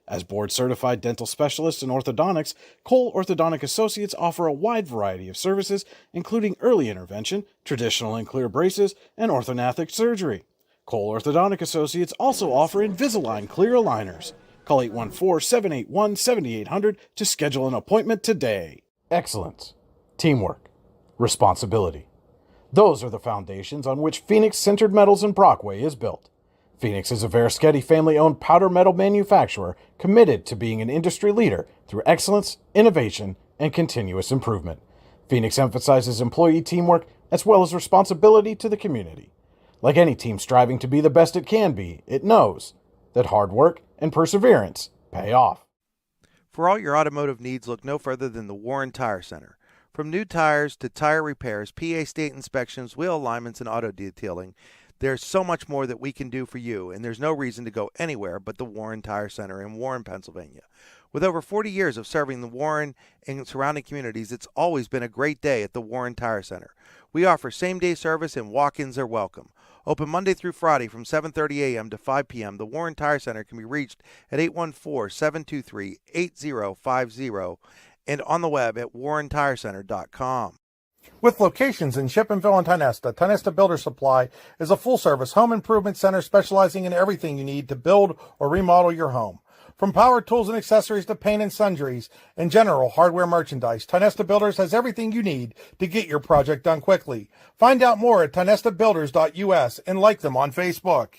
As board-certified dental specialists in orthodontics, Cole Orthodontic Associates offer a wide variety of services, including early intervention, traditional and clear braces, and orthognathic surgery. Cole Orthodontic Associates also offer Invisalign clear aligners. Call 814-781-7800 to schedule an appointment today. Excellence, teamwork, responsibility. Those are the foundations on which Phoenix Sintered Metals in Brockway is built. Phoenix is a Verischetti family-owned powder metal manufacturer committed to being an industry leader through excellence, innovation, and continuous improvement. Phoenix emphasizes employee teamwork as well as responsibility to the community. Like any team striving to be the best it can be, it knows that hard work and perseverance pay off. For all your automotive needs, look no further than the Warren Tire Center. From new tires to tire repairs, PA state inspections, wheel alignments, and auto detailing, there's so much more that we can do for you, and there's no reason to go anywhere but the Warren Tire Center in Warren, Pennsylvania. With over 40 years of serving the Warren and surrounding communities, it's always been a great day at the Warren Tire Center. We offer same-day service and walk-ins are welcome. Open Monday through Friday from 7:30 a.m. to 5 p.m., the Warren Tire Center can be reached at 814-723-8050 and on the web at warrentirecenter.com. With locations in Shippenville and Tionesta, Tionesta Builder Supply is a full-service home improvement center specializing in everything you need to build or remodel your home. From power tools and accessories to paint and sundries and general hardware merchandise, Tionesta Builders has everything you need to get your project done quickly. Find out more at tionestabuilders.us and like them on Facebook.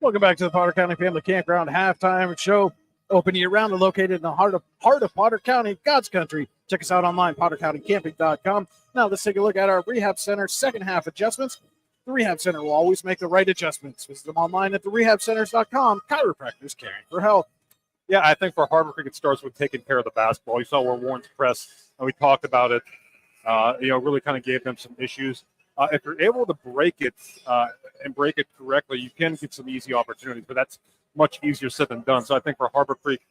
Welcome back to the Potter County Family Campground halftime show. Open year-round and located in the heart of Potter County, God's country. Check us out online, pottercountycamping.com. Now let's take a look at our Rehab Center second half adjustments. The Rehab Center will always make the right adjustments. Visit them online at therehabcenters.com. Chiropractors caring for health. Yeah, I think for Harbor Creek, it starts with taking care of the basketball. You saw where Warren's press, and we talked about it really kind of gave them some issues. If you're able to break it and break it correctly, you can get some easy opportunities, but that's much easier said than done. So I think for Harbor Creek,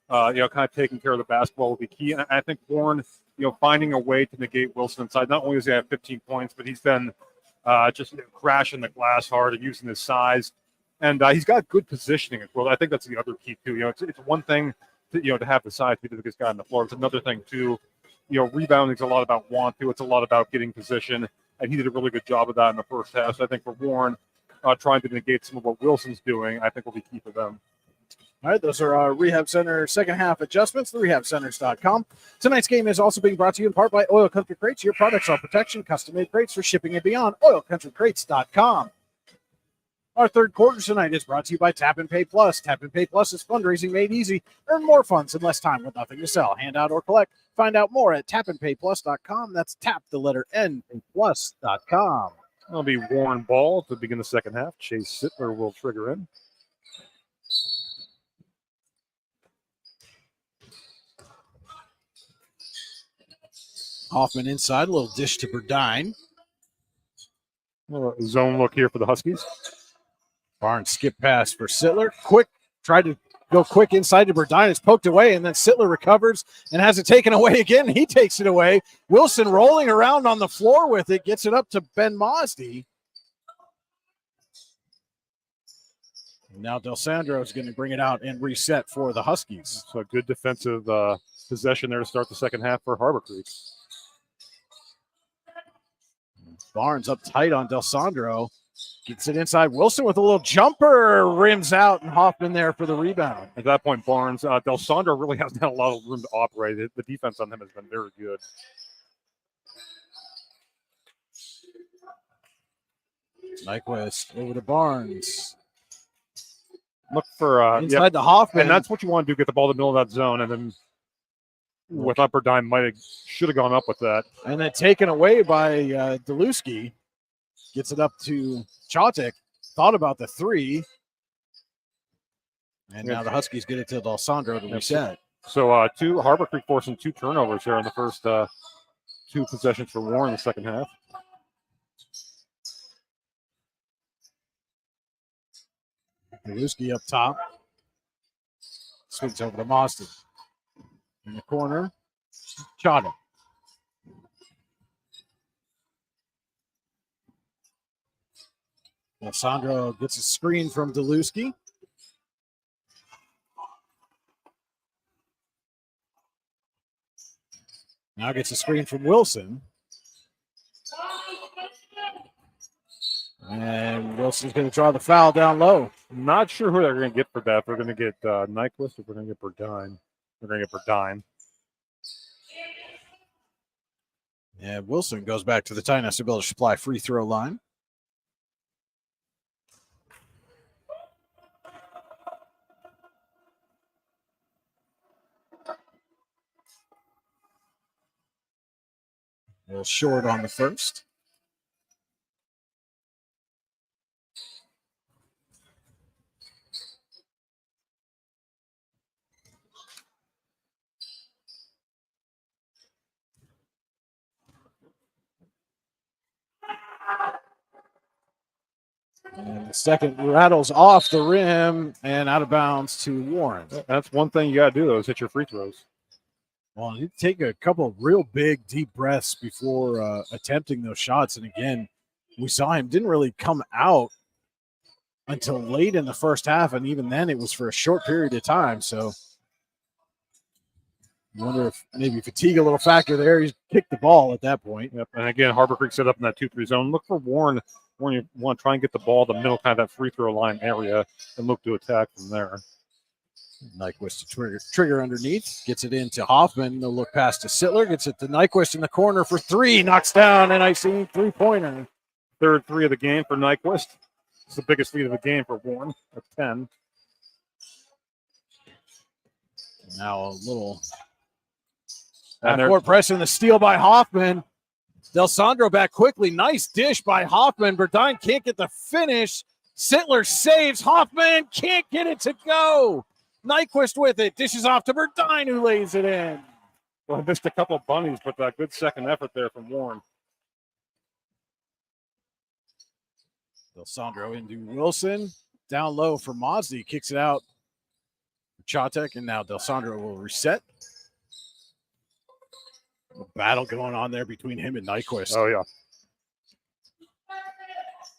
kind of taking care of the basketball will be key. And I think Warren, finding a way to negate Wilson inside. Not only does he have 15 points, but he's been just crashing the glass hard and using his size. And he's got good positioning as well. I think that's the other key, too. It's one thing to have the size to be the biggest guy on the floor. It's another thing, too. Rebounding is a lot about want to. It's a lot about getting position. And he did a really good job of that in the first half. So I think for Warren, trying to negate some of what Wilson's doing, I think will be key for them. All right, those are our Rehab Center second half adjustments, therehabcenters.com. Tonight's game is also being brought to you in part by Oil Country Crates. Your products are protection, custom-made crates for shipping and beyond. OilCountryCrates.com. Our third quarter tonight is brought to you by Tap and Pay Plus. Tap and Pay Plus is fundraising made easy. Earn more funds in less time with nothing to sell, hand out, or collect. Find out more at tapandpayplus.com. That's tap, the letter N, plus.com. That'll be Warren ball to begin the second half. Chase Sittler will trigger in. Hoffman inside, a little dish to Burdine. Zone look here for the Huskies. Barnes skip pass for Sittler. Quick, tried to go quick inside to Burdine. It's poked away, and then Sittler recovers and has it taken away again. He takes it away. Wilson rolling around on the floor with it, gets it up to Ben Mosdy. Now Del Sandro is going to bring it out and reset for the Huskies. So a good defensive possession there to start the second half for Harbor Creek. Barnes up tight on Del Sandro. Gets it inside. Wilson with a little jumper. Rims out, and Hoffman there for the rebound. At that point, Barnes, Del Sandro really hasn't had a lot of room to operate. The defense on him has been very good. Nyquist over to Barnes. Look for inside the Hoffman. And that's what you want to do, get the ball in the middle of that zone, and then with upper dime, should have gone up with that. And then taken away by Deluski. Gets it up to Chautek. Thought about the three. And now the Huskies get it to Del Sandro to reset. So Harbor Creek forcing 2 turnovers there in the first 2 possessions for Warren in the second half. Deluski up top. Swings over to Moston. In the corner, Chautek. Sandro gets a screen from Deluski. Now gets a screen from Wilson. And Wilson's going to draw the foul down low. Not sure who they're going to get for that. If they're going to get Nyquist or if they're going to get Burdine. They're going to get Burdine. And Wilson goes back to the Tyne-Nestor Builder Supply free throw line. A little short on the first. And the second rattles off the rim and out of bounds to Warren. That's one thing you got to do, though, is hit your free throws. Well, you take a couple of real big, deep breaths before attempting those shots. And again, we saw him didn't really come out until late in the first half. And even then, it was for a short period of time. So I wonder if maybe fatigue a little factor there. He's kicked the ball at that point. Yep. And again, Harbor Creek set up in that 2-3 zone. Look for Warren. Warren, you want to try and get the ball in the middle, kind of that free throw line area, and look to attack from there. Nyquist to trigger underneath. Gets it into Hoffman. No look pass to Sittler. Gets it to Nyquist in the corner for 3. Knocks down an icing three-pointer. Third 3 of the game for Nyquist. It's the biggest lead of the game for Warren at 10. Now a little backcourt press and the steal by Hoffman. Del Sandro back quickly. Nice dish by Hoffman. Burdine can't get the finish. Sittler saves. Hoffman can't get it to go. Nyquist with it. Dishes off to Burdine, who lays it in. Well, I missed a couple of bunnies, but a good second effort there from Warren. Del Sandro into Wilson. Down low for Mazdi. Kicks it out for Chatek, and now Del Sandro will reset. A battle going on there between him and Nyquist. Oh, yeah.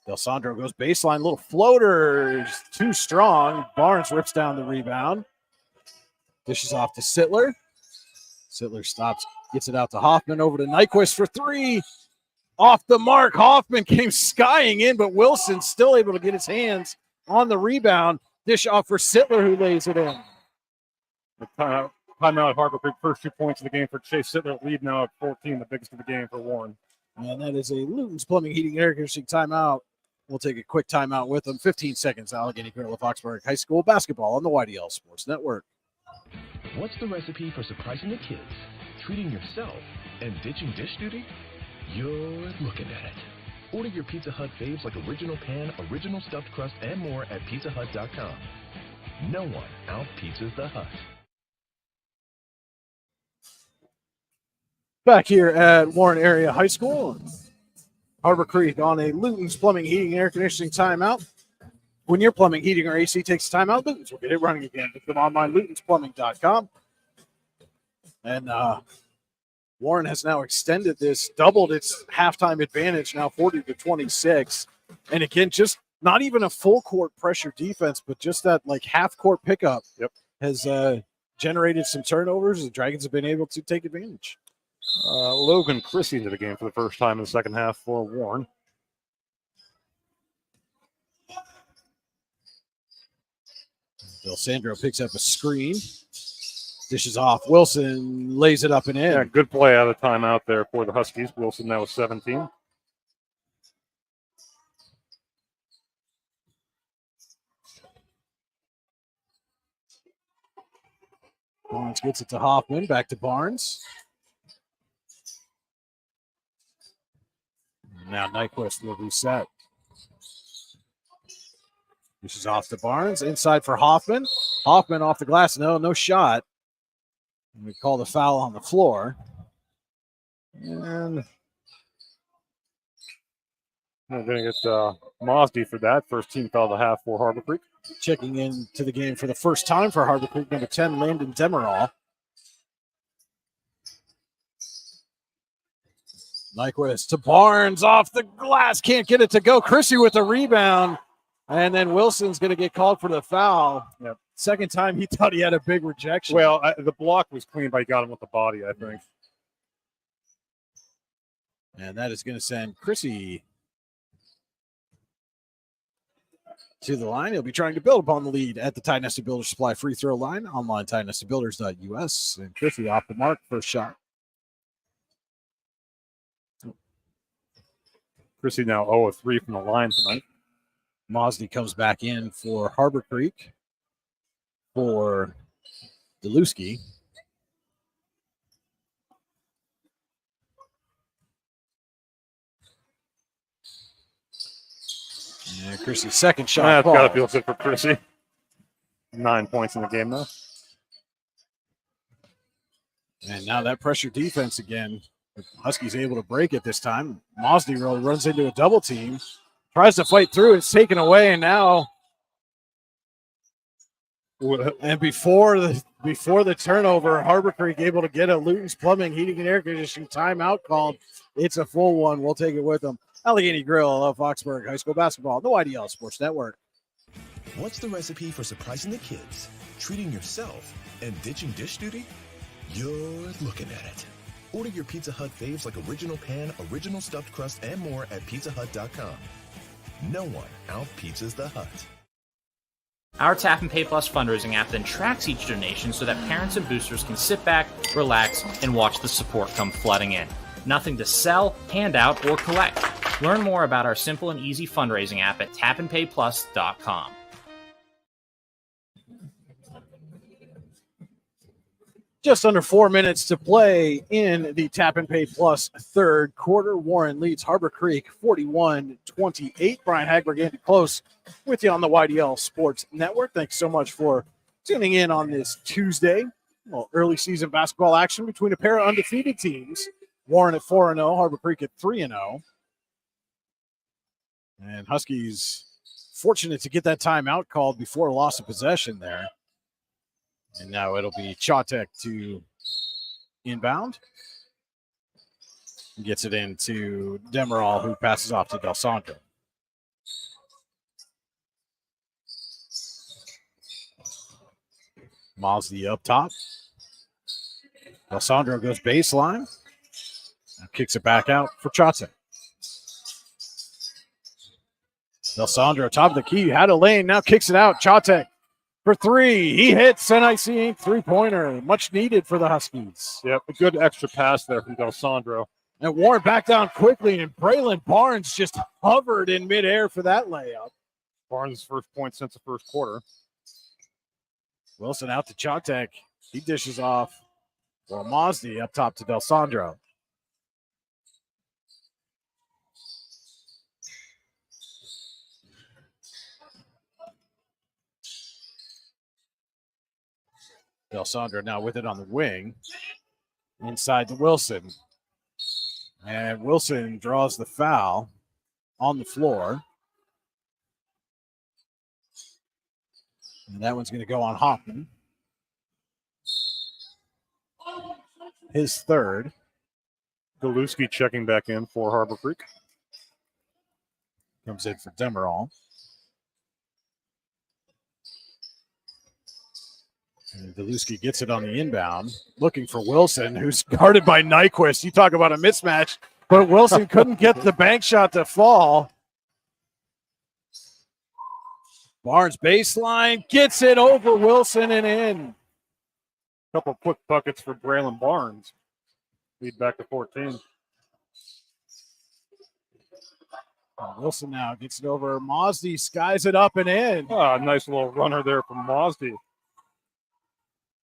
Del Sandro goes baseline. Little floater. Too strong. Barnes rips down the rebound. Dishes off to Sittler. Sittler stops. Gets it out to Hoffman. Over to Nyquist for three. Off the mark. Hoffman came skying in, but Wilson still able to get his hands on the rebound. Dish off for Sittler, who lays it in. The timeout at Harbor Creek. First 2 points of the game for Chase Sittler. Lead now at 14, the biggest of the game for Warren. And that is a Luton's Plumbing, Heating, Air Conditioning timeout. We'll take a quick timeout with them. 15 seconds. Allegheny Grill of Foxburg High School basketball on the YDL Sports Network. What's the recipe for surprising the kids, treating yourself, and ditching dish duty? You're looking at it. Order your Pizza Hut faves like original pan, original stuffed crust, and more at pizzahut.com. No one out-pizzas the Hut. Back here at Warren Area High School, Harbor Creek on a Luton's Plumbing, Heating, and Air Conditioning timeout. When your plumbing, heating, or AC takes a timeout, Luton's will get it running again. Visit them online, lutonsplumbing.com. And Warren has now extended this, doubled its halftime advantage, now 40-26. And again, just not even a full court pressure defense, but just that like half court pickup has generated some turnovers. The Dragons have been able to take advantage. Logan Chrissy into the game for the first time in the second half for Warren. Del Sandro picks up a screen. Dishes off. Wilson lays it up and in. Yeah, good play out of timeout there for the Huskies. Wilson now with 17. Barnes gets it to Hoffman. Back to Barnes. Now Nyquist will reset. This is off to Barnes. Inside for Hoffman. Hoffman off the glass. No shot. We call the foul on the floor. And we're going to get Mosby for that. First team foul of the half for Harbor Creek. Checking into the game for the first time for Harbor Creek, number 10, Landon Demerol. Nyquist to Barnes off the glass. Can't get it to go. Chrissy with the rebound. And then Wilson's going to get called for the foul. Yep. Second time he thought he had a big rejection. Well, the block was clean, but he got him with the body, I think. And that is going to send Chrissy to the line. He'll be trying to build upon the lead at the Tide Nested Builders Supply free throw line. Online, tidnestedbuilders.us. And Chrissy off the mark. First shot. Chrissy now 0 of 3 from the line tonight. Mosby comes back in for Harbor Creek for Deluski. Yeah, Chrissy's second shot. That's got to feel good for Chrissy. 9 points in the game now. And now that pressure defense again. Huskies able to break it this time. Mosby runs into a double team. Tries to fight through. It's taken away, and now, and before the turnover, Harbor Creek able to get a Luton's Plumbing, Heating, and Air Conditioning timeout called. It's a full one. We'll take it with them. Allegheny Grill of Foxburg High School basketball, the YDL Sports Network. What's the recipe for surprising the kids, treating yourself, and ditching dish duty? You're looking at it. Order your Pizza Hut faves like original pan, original stuffed crust, and more at pizzahut.com. No one out-pizzas the Hut. Our Tap and Pay Plus fundraising app then tracks each donation so that parents and boosters can sit back, relax, and watch the support come flooding in. Nothing to sell, hand out, or collect. Learn more about our simple and easy fundraising app at tapandpayplus.com. Just under 4 minutes to play in the Tap and Pay Plus third quarter. Warren leads Harbor Creek 41-28. Brian Hagberg, Andy Close with you on the YDL Sports Network. Thanks so much for tuning in on this Tuesday. Well, early season basketball action between a pair of undefeated teams. Warren at 4-0, Harbor Creek at 3-0. And Huskies fortunate to get that timeout called before loss of possession there. And now it'll be Chawtek to inbound. Gets it into Demerol, who passes off to Del Sandro. Mosley up top. Del Sandro goes baseline. And kicks it back out for Chawtek. Del Sandro, top of the key, had a lane, now kicks it out. Chawtek for three. He hits NIC three-pointer. Much needed for the Huskies. Yep, a good extra pass there from Del Sandro. And Warren back down quickly, and Braylon Barnes just hovered in midair for that layup. Barnes' first point since the first quarter. Wilson out to Chawtek. He dishes off. Well, Mosley up top to Del Sandro. Del Sandro now with it on the wing. Inside to Wilson. And Wilson draws the foul on the floor. And that one's going to go on Hoffman. His third. Galuski checking back in for Harbor Creek. Comes in for Demerol. And Galuski gets it on the inbound, looking for Wilson, who's guarded by Nyquist. You talk about a mismatch, but Wilson couldn't get the bank shot to fall. Barnes baseline, gets it over Wilson and in. Couple quick buckets for Braylon Barnes. Lead back to 14. Wilson now gets it over. Mosley skies it up and in. Oh, nice little runner there from Mosley.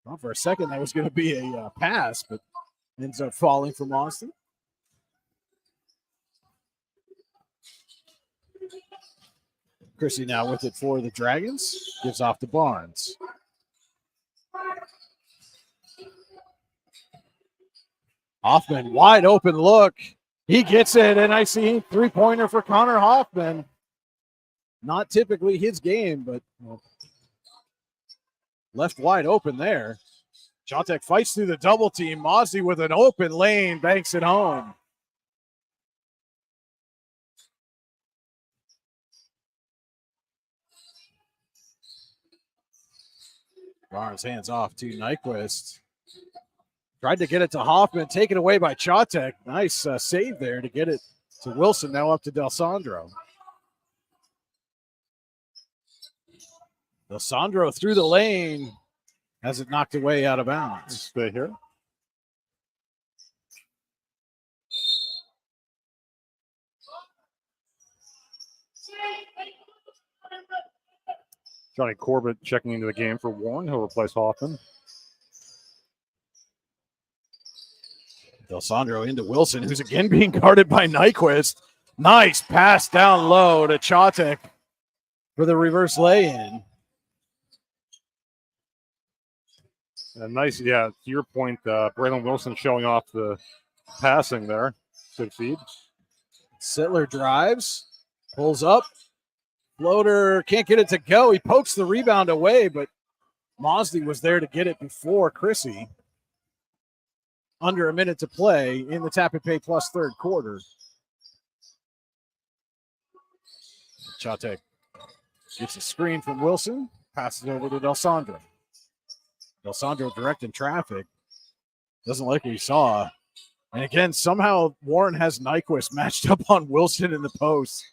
Well, for a second, that was going to be a pass, but ends up falling for Mosley. Chrissy now with it for the Dragons. Gives off to Barnes. Hoffman, wide open look. He gets it, and I see three-pointer for Connor Hoffman. Not typically his game, but left wide open there. Chawtek fights through the double team. Mosley with an open lane, banks it home. Barnes hands off to Nyquist. Tried to get it to Hoffman, taken away by Chawtek. Nice save there to get it to Wilson, now up to Del Sandro. Del Sandro through the lane, has it knocked away out of bounds. Stay here. Johnny Corbett checking into the game for Warren. He'll replace Hoffman. Del Sandro into Wilson, who's again being guarded by Nyquist. Nice pass down low to Chawtek for the reverse lay-in. Nice, to your point, Braylon Wilson showing off the passing there. Good feed. Sittler drives, pulls up. Floater, can't get it to go. He pokes the rebound away, but Mosley was there to get it before Chrissy. Under a minute to play in the Tap and Pay Plus third quarter. Chawtek gets a screen from Wilson, passes it over to Del Sandro. Del Sandro directing traffic. Doesn't like what he saw. And again, somehow Warren has Nyquist matched up on Wilson in the post.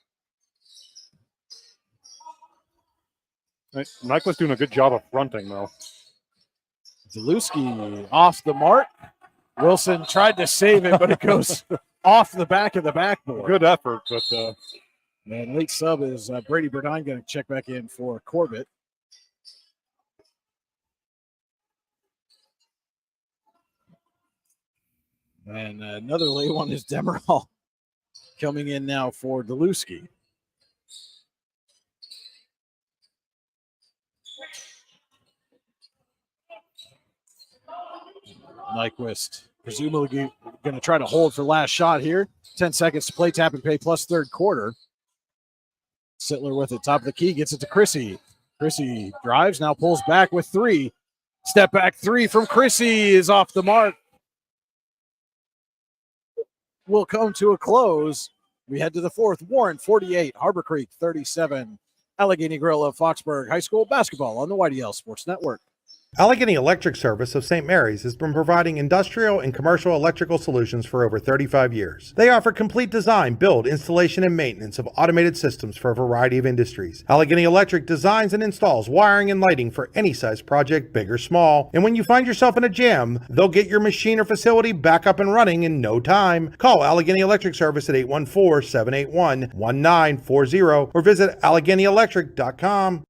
Nyquist doing a good job of fronting, though. Zaluski off the mark. Wilson tried to save it, but it goes off the back of the backboard. Good effort, but and late sub is Brady Burdine going to check back in for Corbett. And another late one is Demerol coming in now for Zaluski. Nyquist presumably going to try to hold for last shot here. 10 seconds to play, tap and pay plus third quarter. Sittler with it, top of the key, gets it to Chrissy. Chrissy drives, now pulls back with three. Step back three from Chrissy is off the mark. Will come to a close. We head to the fourth. Warren 48, Harbor Creek 37. Allegheny Grill of Foxburg High School basketball on the YDL Sports Network. Allegheny Electric Service of St. Mary's has been providing industrial and commercial electrical solutions for over 35 years. They offer complete design, build, installation, and maintenance of automated systems for a variety of industries. Allegheny Electric designs and installs wiring and lighting for any size project, big or small. And when you find yourself in a jam, they'll get your machine or facility back up and running in no time. Call Allegheny Electric Service at 814-781-1940 or visit AlleghenyElectric.com.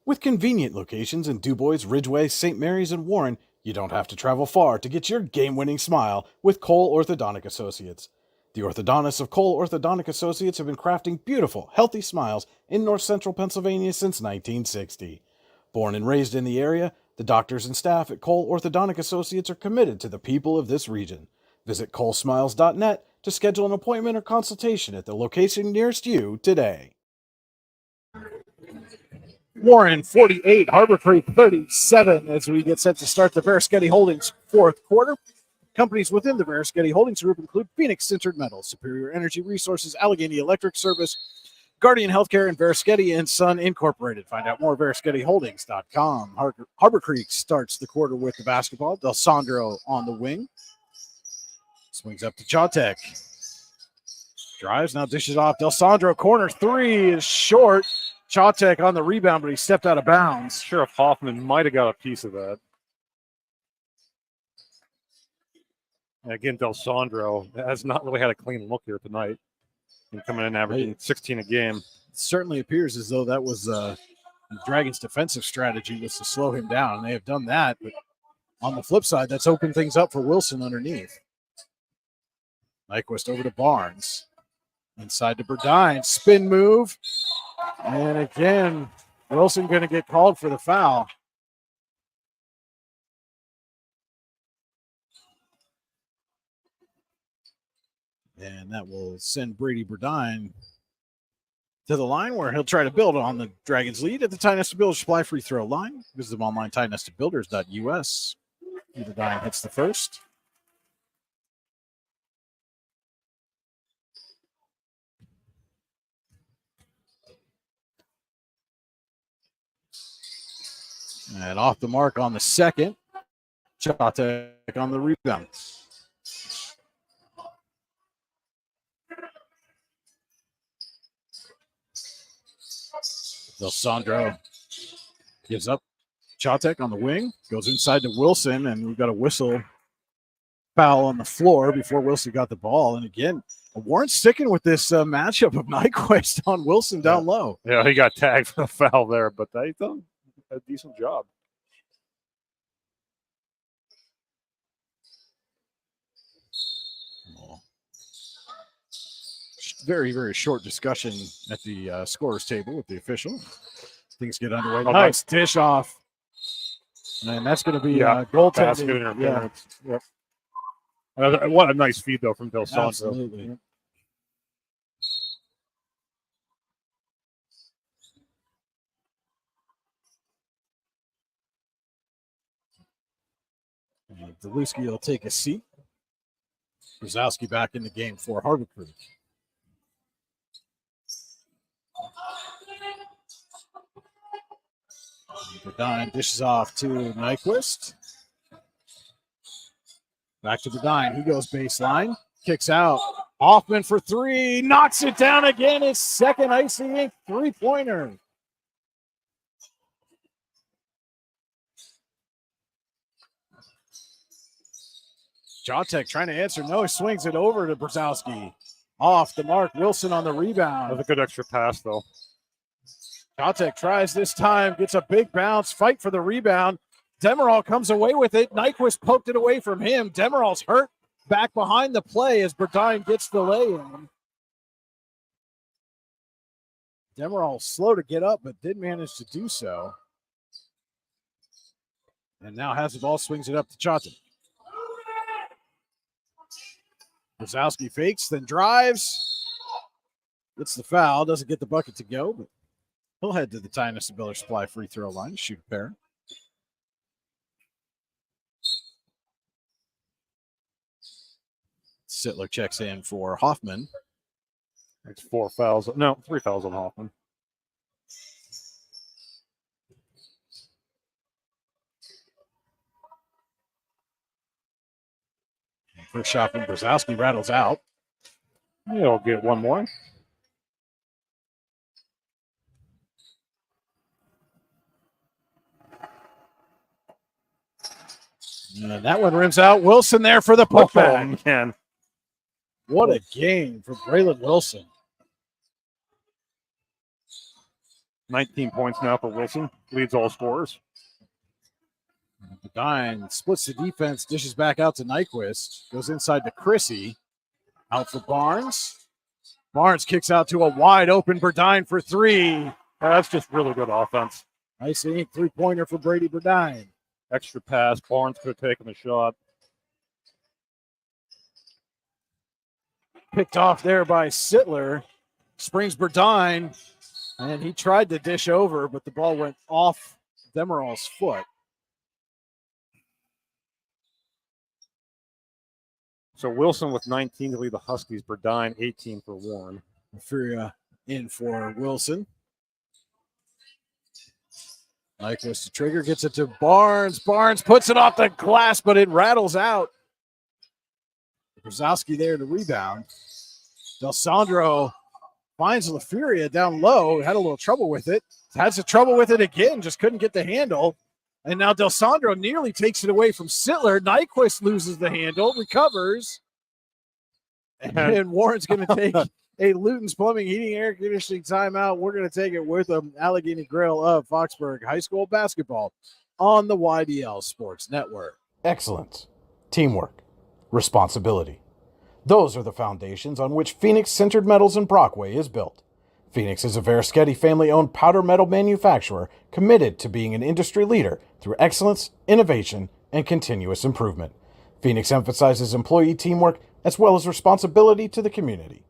With convenient locations in DuBois, Ridgeway, St. Mary's, and Warren, you don't have to travel far to get your game-winning smile with Cole Orthodontic Associates. The orthodontists of Cole Orthodontic Associates have been crafting beautiful, healthy smiles in north central Pennsylvania since 1960. Born and raised in the area, the doctors and staff at Cole Orthodontic Associates are committed to the people of this region. Visit colesmiles.net to schedule an appointment or consultation at the location nearest you today. Warren 48, Harbor Creek 37 as we get set to start the Verischetti Holdings fourth quarter. Companies within the Verischetti Holdings Group include Phoenix Sintered Metals, Superior Energy Resources, Allegheny Electric Service, Guardian Healthcare, and Verischetti & Son Incorporated. Find out more at VerischettiHoldings.com. Harbor Creek starts the quarter with the basketball. Del Sandro on the wing. Swings up to Chatek. Drives, now dishes off. Del Sandro, corner three is short. Chatek on the rebound, but he stepped out of bounds. Sheriff Hoffman might have got a piece of that. And again, Del Sandro has not really had a clean look here tonight. And coming in averaging 16 a game. It certainly appears as though that was the Dragons' defensive strategy was to slow him down. And they have done that, but on the flip side, that's opened things up for Wilson underneath. Nyquist over to Barnes. Inside to Burdine. Spin move. And again, Wilson going to get called for the foul. And that will send Brady Burdine to the line where he'll try to build on the Dragons' lead at the Ty Nestor Builders Supply free throw line. Visit them online, tynestorbuilders.us. Burdine hits the first. And off the mark on the second. Chatek on the rebound. Del Sandro gives up. Chatek on the wing. Goes inside to Wilson, and we've got a whistle foul on the floor before Wilson got the ball. And again, Warren's sticking with this matchup of Nyquist on Wilson down low. Yeah, he got tagged for the foul there, but they done a decent job. Very, very short discussion at the scorer's table with the official. Things get underway. Nice dish off. And that's going to be goaltending. Yeah. Yep. What a nice feed, though, from Del Sandro. Absolutely. Deluski will take a seat. Brzezowski back in the game for Harbor Creek. Burdine dishes off to Nyquist. Back to Burdine. He goes baseline. Kicks out. Hoffman for three. Knocks it down again. His second Icy Ink three-pointer. Chatek trying to answer. No, he swings it over to Brzezowski. Off the mark. Wilson on the rebound. That's a good extra pass, though. Chatek tries this time. Gets a big bounce. Fight for the rebound. Demerol comes away with it. Nyquist poked it away from him. Demerol's hurt. Back behind the play as Burdine gets the lay-in. Demerol slow to get up, but did manage to do so. And now has the ball, swings it up to Chatek. Brzezowski fakes, then drives. Gets the foul, doesn't get the bucket to go, but he'll head to the Tyneside Builder Supply free throw line to shoot a pair. Sittler checks in for Hoffman. It's 4 fouls. No, 3 fouls on Hoffman. First shot from Brzezowski rattles out. He'll get one more. And that one rims out. Wilson there for the putback. Man. What a game for Braylon Wilson. 19 points now for Wilson. Leads all scorers. Bedine splits the defense, dishes back out to Nyquist. Goes inside to Chrissy. Out for Barnes. Barnes kicks out to a wide open Bedine for three. That's just really good offense. Nice three-pointer for Brady Bedine. Extra pass. Barnes could have taken the shot. Picked off there by Sittler. Springs Bedine. And he tried to dish over, but the ball went off Demeral's foot. So Wilson with 19 to lead the Huskies. Bedine 18 for Warren. Furia in for Wilson. Nyquist to trigger, gets it to Barnes. Barnes puts it off the glass, but it rattles out. Brzezowski there to rebound. D'Alessandro finds LaFuria down low. Had a little trouble with it. Had some trouble with it again. Just couldn't get the handle. And now D'Alessandro nearly takes it away from Sittler. Nyquist loses the handle, recovers. And Warren's going to take a Luton's Plumbing, Heating, Air Conditioning timeout. We're going to take it with them. Allegheny Grill of Foxburg High School basketball on the YDL Sports Network. Excellence, teamwork, responsibility. Those are the foundations on which Phoenix Centered Metals in Brockway is built. Phoenix is a Verischetti family-owned powder metal manufacturer committed to being an industry leader through excellence, innovation, and continuous improvement. Phoenix emphasizes employee teamwork as well as responsibility to the community.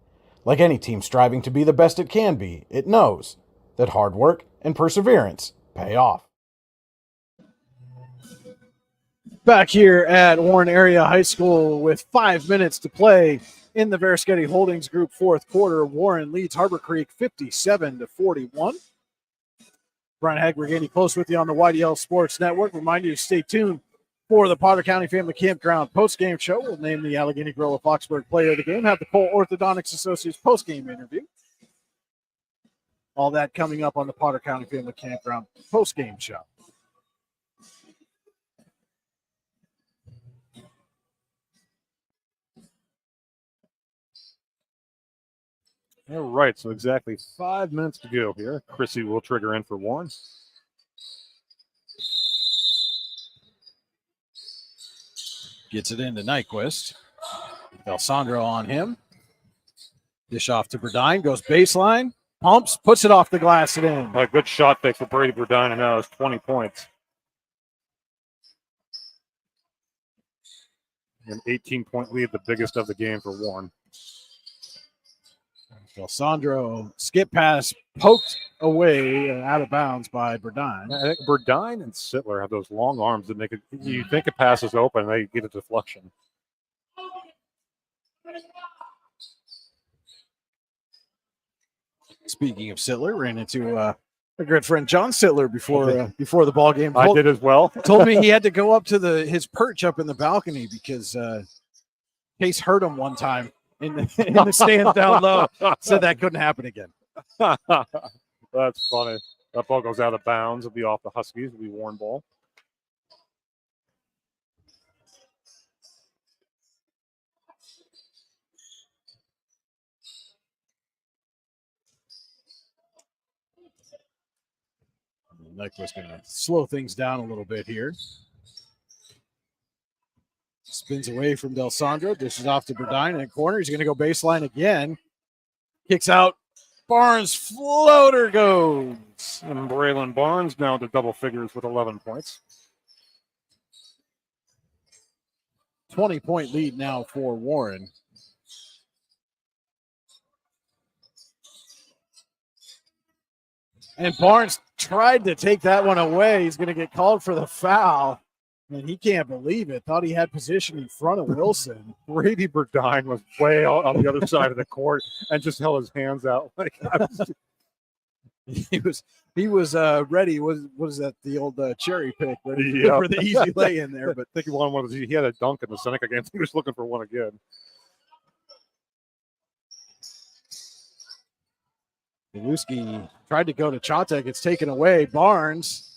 Like any team striving to be the best it can be, it knows that hard work and perseverance pay off. Back here at Warren Area High School with 5 minutes to play in the Verischetti Holdings Group fourth quarter. Warren leads Harbor Creek 57-41. Brian Hagberg, close with you on the YDL Sports Network. Remind you to stay tuned for the Potter County Family Campground post-game show. We'll name the Allegheny Grill of Foxburg player of the game, have the Cole Orthodontics Associates post-game interview. All that coming up on the Potter County Family Campground post-game show. All right, so exactly 5 minutes to go here. Chrissy will trigger in for Warren. Gets it into Nyquist. D'Alessandro on him. Dish off to Bedine, goes baseline, pumps, puts it off the glass and in. A good shot fake for Brady Bedine, and now it's 20 points. An 18-point lead, the biggest of the game for Warren. D'Alessandro skip pass poked away out of bounds by Bedine. I think Bedine and Sittler have those long arms that make it. You think a pass is open, they get a deflection. Speaking of Sittler, ran into a good friend John Sittler before the ball game. I did as well. Told me he had to go up to his perch up in the balcony because Case hurt him one time. In the stands down low, said that couldn't happen again. That's funny. That ball goes out of bounds. It'll be off the Huskies. It'll be Warren ball. Nyquist going to slow things down a little bit here. Spins away from D'Alessandro, dishes off to Bedine in the corner. He's going to go baseline again. Kicks out. Barnes floater goes. And Braylon Barnes now to double figures with 11 points. 20-point lead now for Warren. And Barnes tried to take that one away. He's going to get called for the foul. And he can't believe it. Thought he had position in front of Wilson. Brady Burdine was way out on the other side of the court and just held his hands out. He was ready. Was that the old cherry pick ready Yep. for the easy lay in there? But I think he won one of those. He had a dunk in the Seneca game. He was looking for one again. Beluski tried to go to Chatek. It's taken away. Barnes,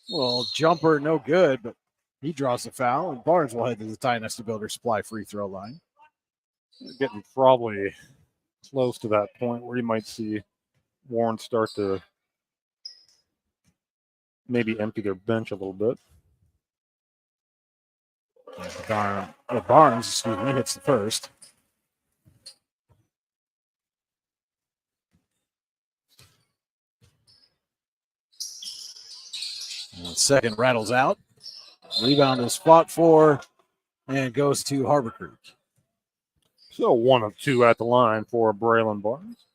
well, jumper, no good, but he draws the foul, and Barnes will head to the Dynasty Builder Supply free throw line. Getting probably close to that point where you might see Warren start to maybe empty their bench a little bit. Barnes, hits the first. And second rattles out. Rebound is fought for and goes to Harbor Creek. So 1 of 2 at the line for Braylon Barnes.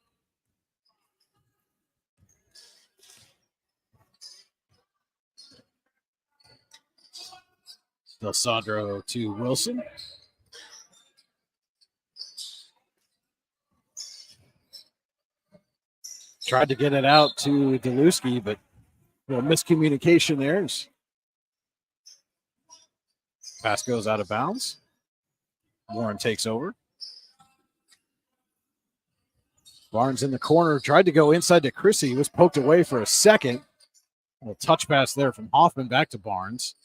Del Sandro to Wilson. Tried to get it out to Deluski, but miscommunication there. Pass goes out of bounds. Warren takes over. Barnes in the corner, tried to go inside to Chrissy. He was poked away for a second. A little touch pass there from Hoffman back to Barnes.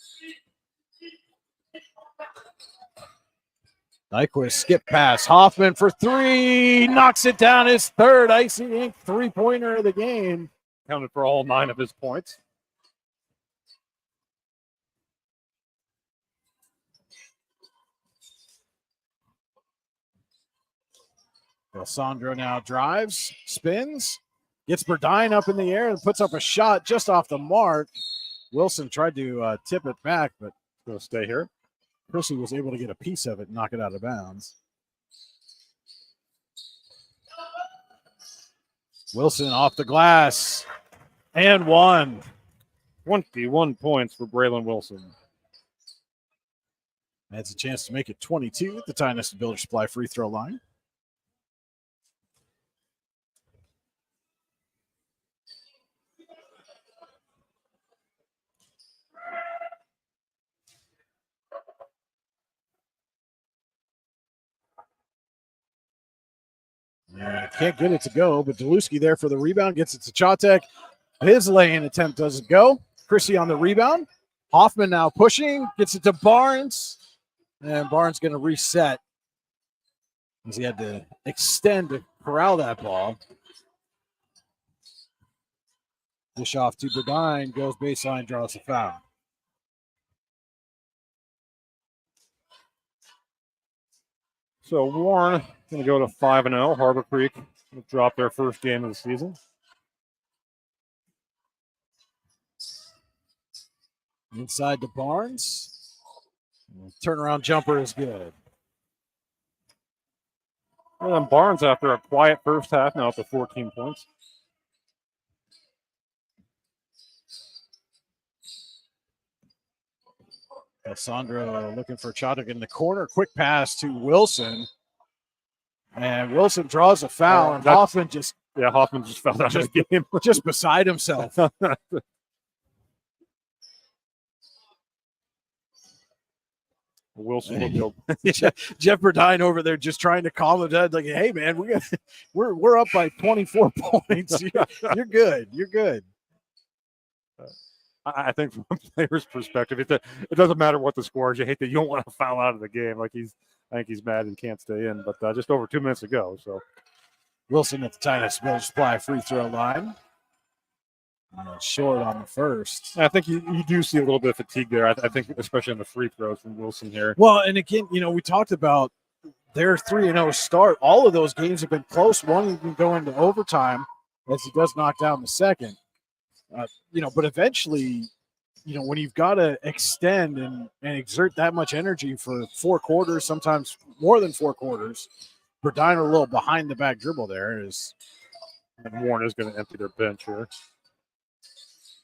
Nyquist skip pass. Hoffman for 3. Knocks it down. His third Icy Ink three-pointer of the game. Counted for all 9 of his points. Alessandro now drives, spins, gets Burdine up in the air and puts up a shot just off the mark. Wilson tried to tip it back, but going to stay here. Chrissy was able to get a piece of it and knock it out of bounds. Wilson off the glass and 21 points for Braylon Wilson. That's a chance to make it 22 at the Dynasty Builder Supply free throw line. Can't get it to go, but Deluski there for the rebound, gets it to Chatek. His lay-in attempt doesn't go. Chrissy on the rebound. Hoffman now pushing, gets it to Barnes, and Barnes going to reset as he had to extend to corral that ball. Dish off to Burdine, goes baseline, draws a foul. So Warren going to go to 5-0. Harbor Creek will drop their first game of the season. Inside to Barnes. Turnaround jumper is good. And then Barnes, after a quiet first half, now up to 14 points. Alessandro looking for Chatek in the corner. Quick pass to Wilson. And Wilson draws a foul, and Hoffman just Hoffman just fell out of the game. Just beside himself. Wilson will go. Jeff Burdine over there just trying to calm him down, like, hey man, we're up by 24 points. You're good. You're good. I think from a player's perspective, it doesn't matter what the score is. You don't want to foul out of the game. Like I think he's mad and can't stay in. But just over 2 minutes to go. So Wilson at the Dynasty Builder Supply free throw line. Short on the first. I think you do see a little bit of fatigue there. I think especially on the free throws from Wilson here. Well, and again, we talked about their 3-0 start. All of those games have been close. One can go into overtime as he does knock down the second. But eventually, when you've got to extend and exert that much energy for 4 quarters, sometimes more than 4 quarters, Burdine a little behind the back dribble there is And Warren is going to empty their bench here.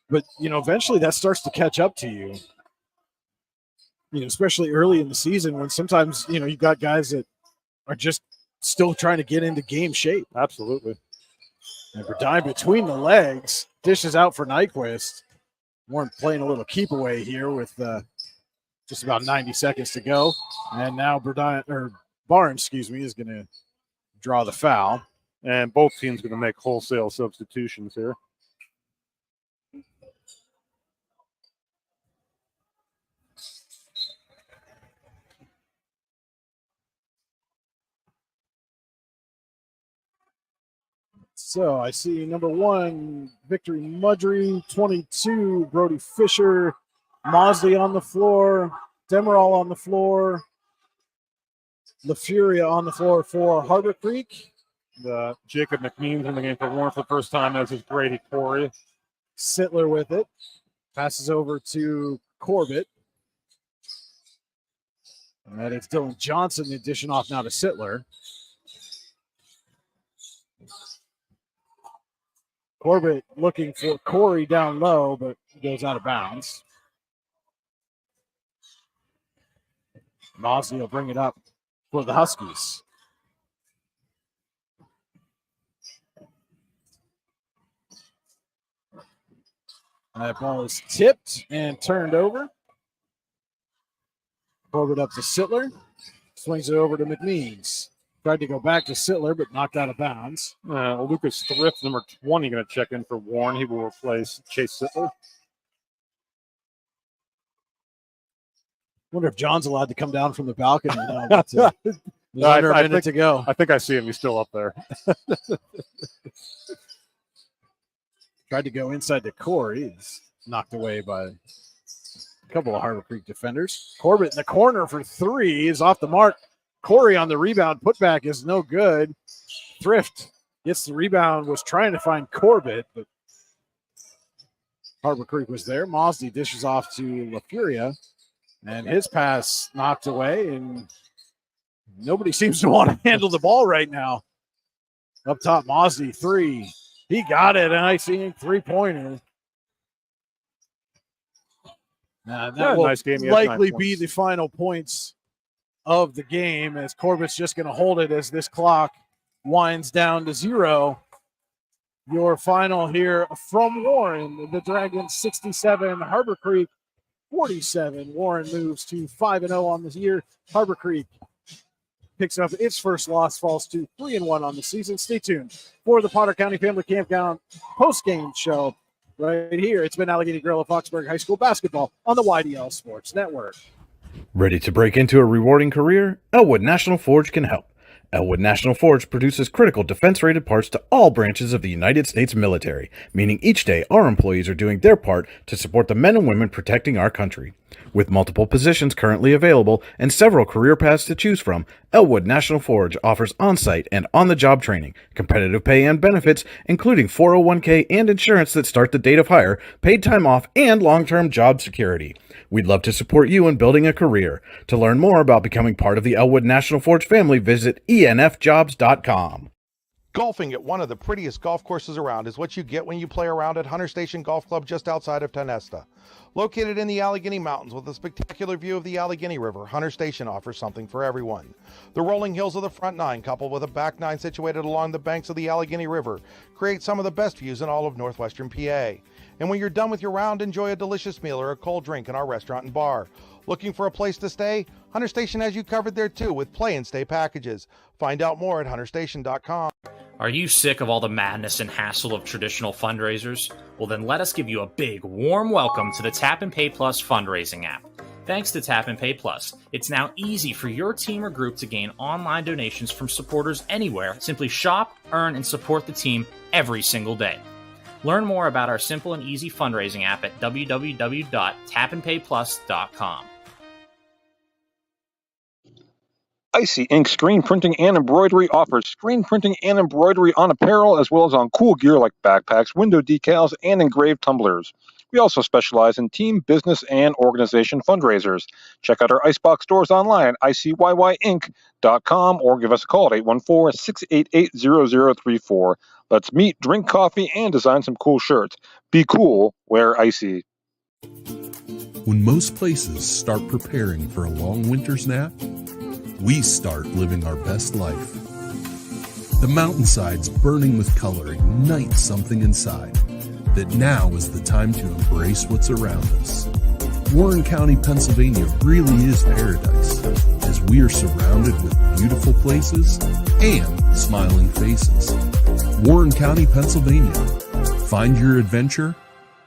But, eventually that starts to catch up to you. Especially early in the season when sometimes, you've got guys that are just still trying to get into game shape. Absolutely. And Burdine between the legs, dishes out for Nyquist. Warren playing a little keep away here with just about 90 seconds to go. And now Barnes, is going to draw the foul. And both teams going to make wholesale substitutions here. So I see number 1, Victory Mudry, 22, Brody Fisher, Mosley on the floor, Demerol on the floor, LaFuria on the floor for Harbor Creek. Jacob McMeans in the game for Warren for the first time, as is Brady Corey. Sittler with it. Passes over to Corbett. And that is Dylan Johnson, the addition off now to Sittler. Corbett looking for Corey down low, but goes out of bounds. Mosley will bring it up for the Huskies. That ball is tipped and turned over. Corbett up to Sittler. Swings it over to McMeans. Tried to go back to Sittler, but knocked out of bounds. Lucas Thrift, number 20, going to check in for Warren. He will replace Chase Sittler. Wonder if John's allowed to come down from the balcony now. But, there's under a minute to go. I think I see him. He's still up there. Tried to go inside to Corey. He's knocked away by a couple of Harbor Creek defenders. Corbett in the corner for 3 is off the mark. Corey on the rebound. Putback is no good. Thrift gets the rebound, was trying to find Corbett, but Harbor Creek was there. Mosley dishes off to LaFuria, and his pass knocked away, and nobody seems to want to handle the ball right now. Up top, Mosley, 3. He got it, and I see 3-pointer. That will nice game. likely be the final points of the game, as Corbett's just going to hold it as this clock winds down to 0. Your final here from Warren, the Dragons 67, Harbor Creek 47. Warren moves to 5-0 on the year. Harbor Creek picks up its first loss, falls to 3-1 on the season. Stay tuned for the Potter County Family Campground post-game show right here. It's been Allegheny Gorilla Foxburg High School basketball on the YDL Sports Network. Ready to break into a rewarding career? Elwood National Forge can help. Elwood National Forge produces critical defense-rated parts to all branches of the United States military, meaning each day our employees are doing their part to support the men and women protecting our country. With multiple positions currently available and several career paths to choose from, Elwood National Forge offers on-site and on-the-job training, competitive pay and benefits, including 401k and insurance that start the date of hire, paid time off, and long-term job security. We'd love to support you in building a career. To learn more about becoming part of the Elwood National Forge family, visit enfjobs.com. Golfing at one of the prettiest golf courses around is what you get when you play around at Hunter Station Golf Club just outside of Tonesta. Located in the Allegheny Mountains with a spectacular view of the Allegheny River, Hunter Station offers something for everyone. The rolling hills of the front 9, coupled with a back 9 situated along the banks of the Allegheny River, create some of the best views in all of northwestern PA. And when you're done with your round, enjoy a delicious meal or a cold drink in our restaurant and bar. Looking for a place to stay? Hunter Station has you covered there too with play and stay packages. Find out more at hunterstation.com. Are you sick of all the madness and hassle of traditional fundraisers? Well, then let us give you a big, warm welcome to the Tap and Pay Plus fundraising app. Thanks to Tap and Pay Plus, it's now easy for your team or group to gain online donations from supporters anywhere. Simply shop, earn, and support the team every single day. Learn more about our simple and easy fundraising app at www.tapandpayplus.com. Icy Ink Screen Printing and Embroidery offers screen printing and embroidery on apparel as well as on cool gear like backpacks, window decals, and engraved tumblers. We also specialize in team, business, and organization fundraisers. Check out our Icebox stores online at ICYYinc.com or give us a call at 814-688-0034. Let's meet, drink coffee, and design some cool shirts. Be cool, wear icy. When most places start preparing for a long winter's nap, we start living our best life. The mountainsides burning with color ignite something inside that now is the time to embrace what's around us. Warren County, Pennsylvania really is paradise, as we are surrounded with beautiful places and smiling faces. Warren County, Pennsylvania. Find your adventure,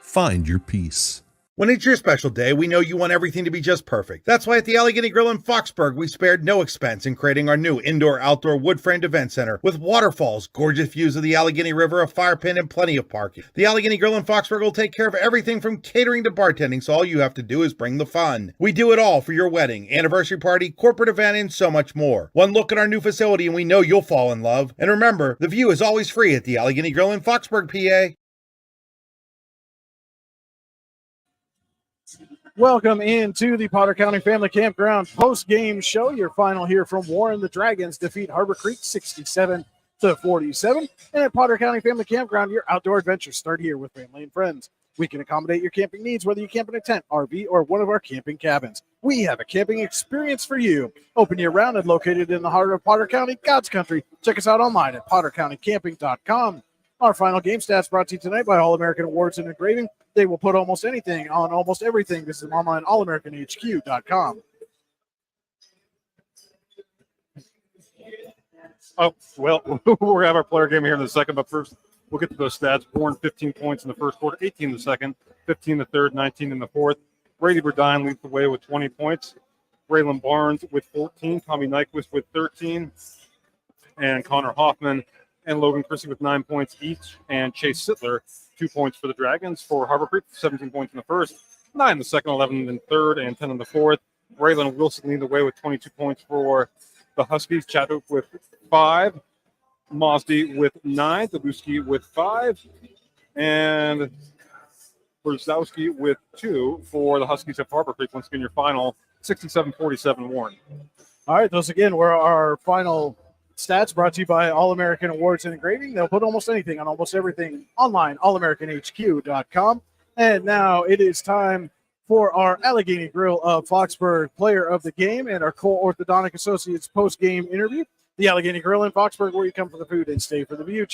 find your peace. When it's your special day, we know you want everything to be just perfect. That's why at the Allegheny Grill in Foxburg, we spared no expense in creating our new indoor-outdoor wood-framed event center with waterfalls, gorgeous views of the Allegheny River, a fire pit, and plenty of parking. The Allegheny Grill in Foxburg will take care of everything from catering to bartending, so all you have to do is bring the fun. We do it all for your wedding, anniversary party, corporate event, and so much more. One look at our new facility and we know you'll fall in love. And remember, the view is always free at the Allegheny Grill in Foxburg, PA. Welcome into the Potter County Family Campground post-game show. Your final here from Warren. The Dragons defeat Harbor Creek 67-47. And at Potter County Family Campground, your outdoor adventures start here with family and friends. We can accommodate your camping needs, whether you camp in a tent, RV, or one of our camping cabins. We have a camping experience for you. Open year-round and located in the heart of Potter County, God's country. Check us out online at pottercountycamping.com. Our final game stats brought to you tonight by All-American Awards and Engraving. They will put almost anything on almost everything. This is online, allamericanhq.com. Oh, well, we're going to have our player game here in a second, but first we'll get to those stats. Bourne 15 points in the first quarter, 18 in the second, 15 in the third, 19 in the fourth. Brady Burdine leads the way with 20 points. Braylon Barnes with 14, Tommy Nyquist with 13, and Connor Hoffman and Logan Chrissy with 9 points each, and Chase Sittler 2 points for the Dragons. For Harbor Creek, 17 points in the first, 9 in the second, 11 in the third, and 10 in the fourth. Braylon Wilson lead the way with 22 points for the Huskies. Chadwick with 5, Mosby with 9, Dabuski with 5, and Brzezowski with 2 for the Huskies at Harbor Creek. Once again, your final 67-47 Warren. All right, those again were our final stats brought to you by All-American Awards and Engraving. They'll put almost anything on almost everything online, allamericanhq.com. And now it is time for our Allegheny Grill of Foxburg Player of the Game and our Cole Orthodontic Associates post-game interview. The Allegheny Grill in Foxburg, where you come for the food and stay for the view.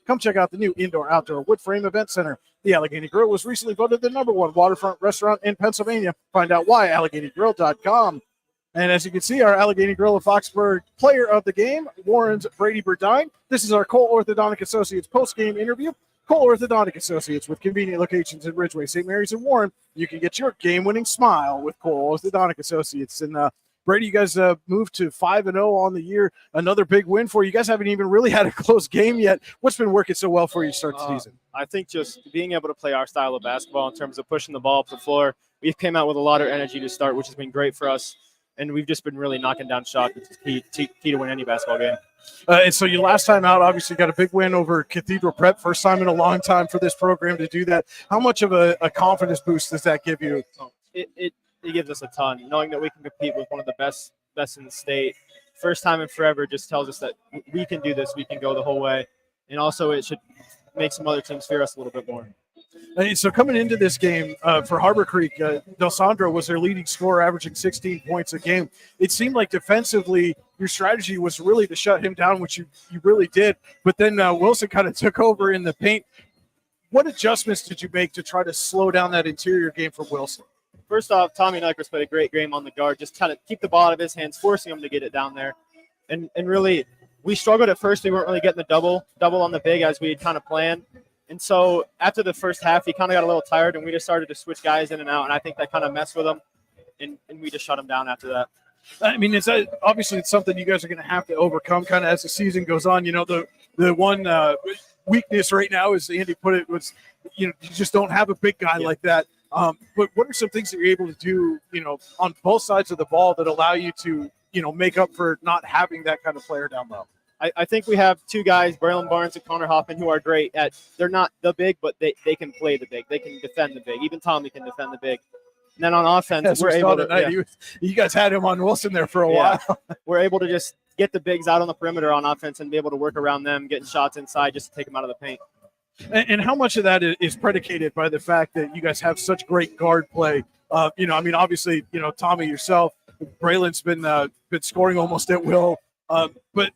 Come check out the new indoor-outdoor wood frame event center. The Allegheny Grill was recently voted the #1 waterfront restaurant in Pennsylvania. Find out why, AlleghenyGrill.com. And as you can see, our Allegheny Grill of Foxburg Player of the Game, Warren's Brady Burdine. This is our Cole Orthodontic Associates post-game interview. Cole Orthodontic Associates with convenient locations in Ridgeway, St. Mary's, and Warren. You can get your game-winning smile with Cole Orthodontic Associates. And Brady, you guys moved to 5-0 on the year. Another big win for you. You guys haven't even really had a close game yet. What's been working so well for you to start the season? I think just being able to play our style of basketball in terms of pushing the ball up the floor. We've came out with a lot of energy to start, which has been great for us. And we've just been really knocking down shots, which is key to win any basketball game. And so you last time out, obviously got a big win over Cathedral Prep. First time in a long time for this program to do that. How much of a confidence boost does that give you? It gives us a ton. Knowing that we can compete with one of the best in the state, first time in forever, just tells us that we can do this. We can go the whole way. And also it should make some other teams fear us a little bit more. So coming into this game for Harbor Creek, Del Sandro was their leading scorer, averaging 16 points a game. It seemed like defensively your strategy was really to shut him down, which you really did. But then Wilson kind of took over in the paint. What adjustments did you make to try to slow down that interior game from Wilson? First off, Tommy Nyquist played a great game on the guard, just kind of keep the ball out of his hands, forcing him to get it down there. And really, we struggled at first. We weren't really getting the double on the big as we had kind of planned. And so after the first half, he kind of got a little tired, and we just started to switch guys in and out, and I think that kind of messed with him, and we just shut him down after that. I mean, obviously it's something you guys are going to have to overcome kind of as the season goes on. You know, the one weakness right now, as Andy put it, was, you just don't have a big guy like that. But what are some things that you're able to do, on both sides of the ball that allow you to, make up for not having that kind of player down low? I think we have two guys, Braylon Barnes and Connor Hoffman, who are great at. They're not the big, but they can play the big. They can defend the big. Even Tommy can defend the big. And then on offense, we're able to. Yeah. You guys had him on Wilson there for a while. We're able to just get the bigs out on the perimeter on offense and be able to work around them, getting shots inside just to take them out of the paint. And how much of that is predicated by the fact that you guys have such great guard play? Obviously, Tommy, yourself, Braylon's been scoring almost at will. But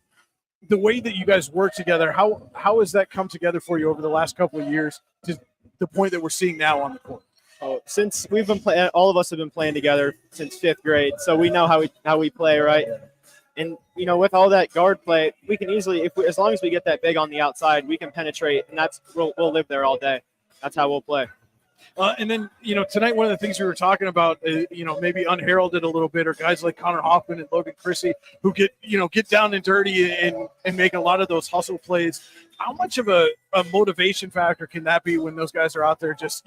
the way that you guys work together, how has that come together for you over the last couple of years to the point that we're seeing now on the court? Oh, since we've been playing, all of us have been playing together since 5th grade, so we know how we play, right? And with all that guard play, we can easily, as long as we get that big on the outside, we can penetrate, and we'll live there all day. That's how we'll play. And then, tonight, one of the things we were talking about, maybe unheralded a little bit, are guys like Connor Hoffman and Logan Chrissy who get down and dirty and make a lot of those hustle plays. How much of a motivation factor can that be when those guys are out there just,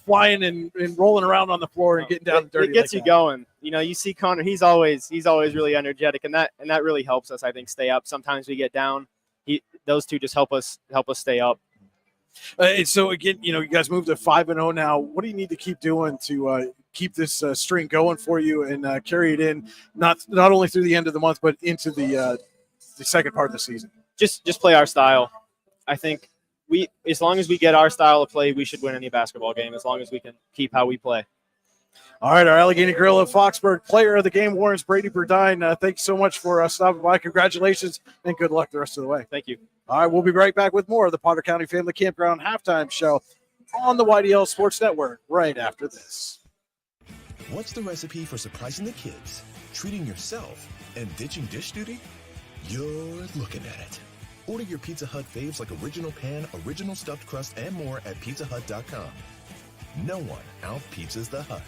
flying and rolling around on the floor and getting down and dirty? It gets you going. You see Connor, he's always really energetic, and that really helps us, I think, stay up. Sometimes we get down. Those two just help us stay up. And so again, you guys moved to 5-0 now. What do you need to keep doing to keep this string going for you and carry it in, not only through the end of the month, but into the second part of the season? Just play our style. I think as long as we get our style of play, we should win any basketball game. As long as we can keep how we play. All right, our Allegheny Gorilla Foxburg player of the game, Warren's Brady Burdine. Thank you so much for stopping by. Congratulations and good luck the rest of the way. Thank you. All right, we'll be right back with more of the Potter County Family Campground Halftime Show on the YDL Sports Network right after this. What's the recipe for surprising the kids, treating yourself, and ditching dish duty? You're looking at it. Order your Pizza Hut faves like original pan, original stuffed crust, and more at pizzahut.com. No one out-pizzas the Hut.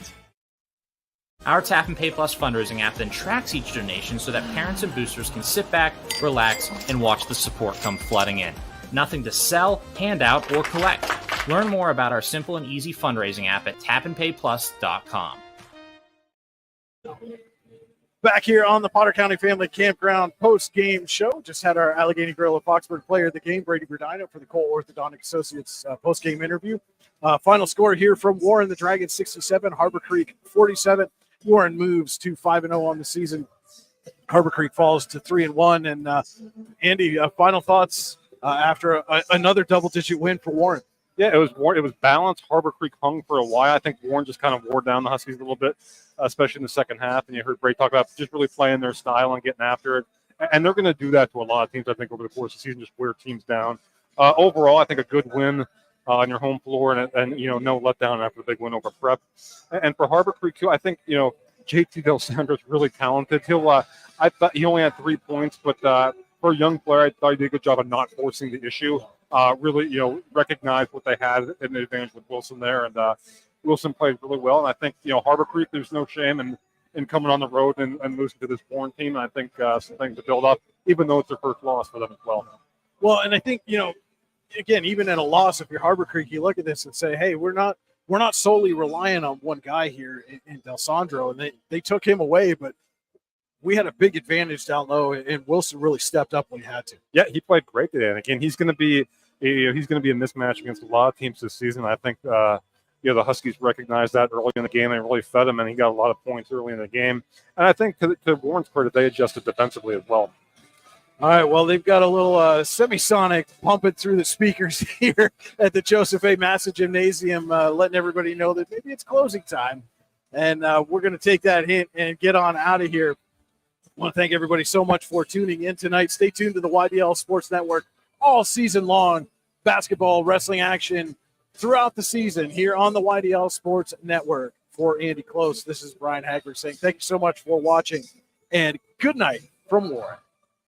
Our Tap and Pay Plus fundraising app then tracks each donation so that parents and boosters can sit back, relax, and watch the support come flooding in. Nothing to sell, hand out, or collect. Learn more about our simple and easy fundraising app at tapandpayplus.com. Back here on the Potter County Family Campground post-game show. Just had our Allegheny Gorilla Foxburg player of the game, Brady Burdine, for the Cole Orthodontic Associates post-game interview. Final score here from Warren, the Dragons 67, Harbor Creek 47. Warren moves to 5-0 on the season. Harbor Creek falls to 3-1. And Andy, final thoughts after another double-digit win for Warren? Yeah, it was balanced. Harbor Creek hung for a while. I think Warren just kind of wore down the Huskies a little bit, especially in the second half. And you heard Bray talk about just really playing their style and getting after it. And they're going to do that to a lot of teams, I think, over the course of the season, just wear teams down. Overall, I think a good win on your home floor and no letdown after the big win over Prep. And for Harbor Creek, too, I think, JT Del Sandro's really talented. I thought he only had 3 points, but for a young player, I thought he did a good job of not forcing the issue. Really, recognized what they had in the advantage with Wilson there. And Wilson played really well. And I think, Harbor Creek, there's no shame in coming on the road and losing to this Warren team. And I think some things to build up, even though it's their first loss for them as well. Well, and I think, again, even at a loss, if you're Harbor Creek, you look at this and say, hey, we're not solely relying on one guy here in Del Sandro. And they took him away, but we had a big advantage down low, and Wilson really stepped up when he had to. Yeah, he played great today. And again, he's going to be a mismatch against a lot of teams this season. I think the Huskies recognized that early in the game and really fed him, and he got a lot of points early in the game. And I think to Warren's credit, they adjusted defensively as well. All right, well, they've got a little semisonic pumping through the speakers here at the Joseph A. Massa Gymnasium, letting everybody know that maybe it's closing time. And we're going to take that hint and get on out of here. I want to thank everybody so much for tuning in tonight. Stay tuned to the YDL Sports Network all season long. Basketball, wrestling action throughout the season here on the YDL Sports Network. For Andy Close, this is Brian Hagler saying thank you so much for watching, and good night from Warren.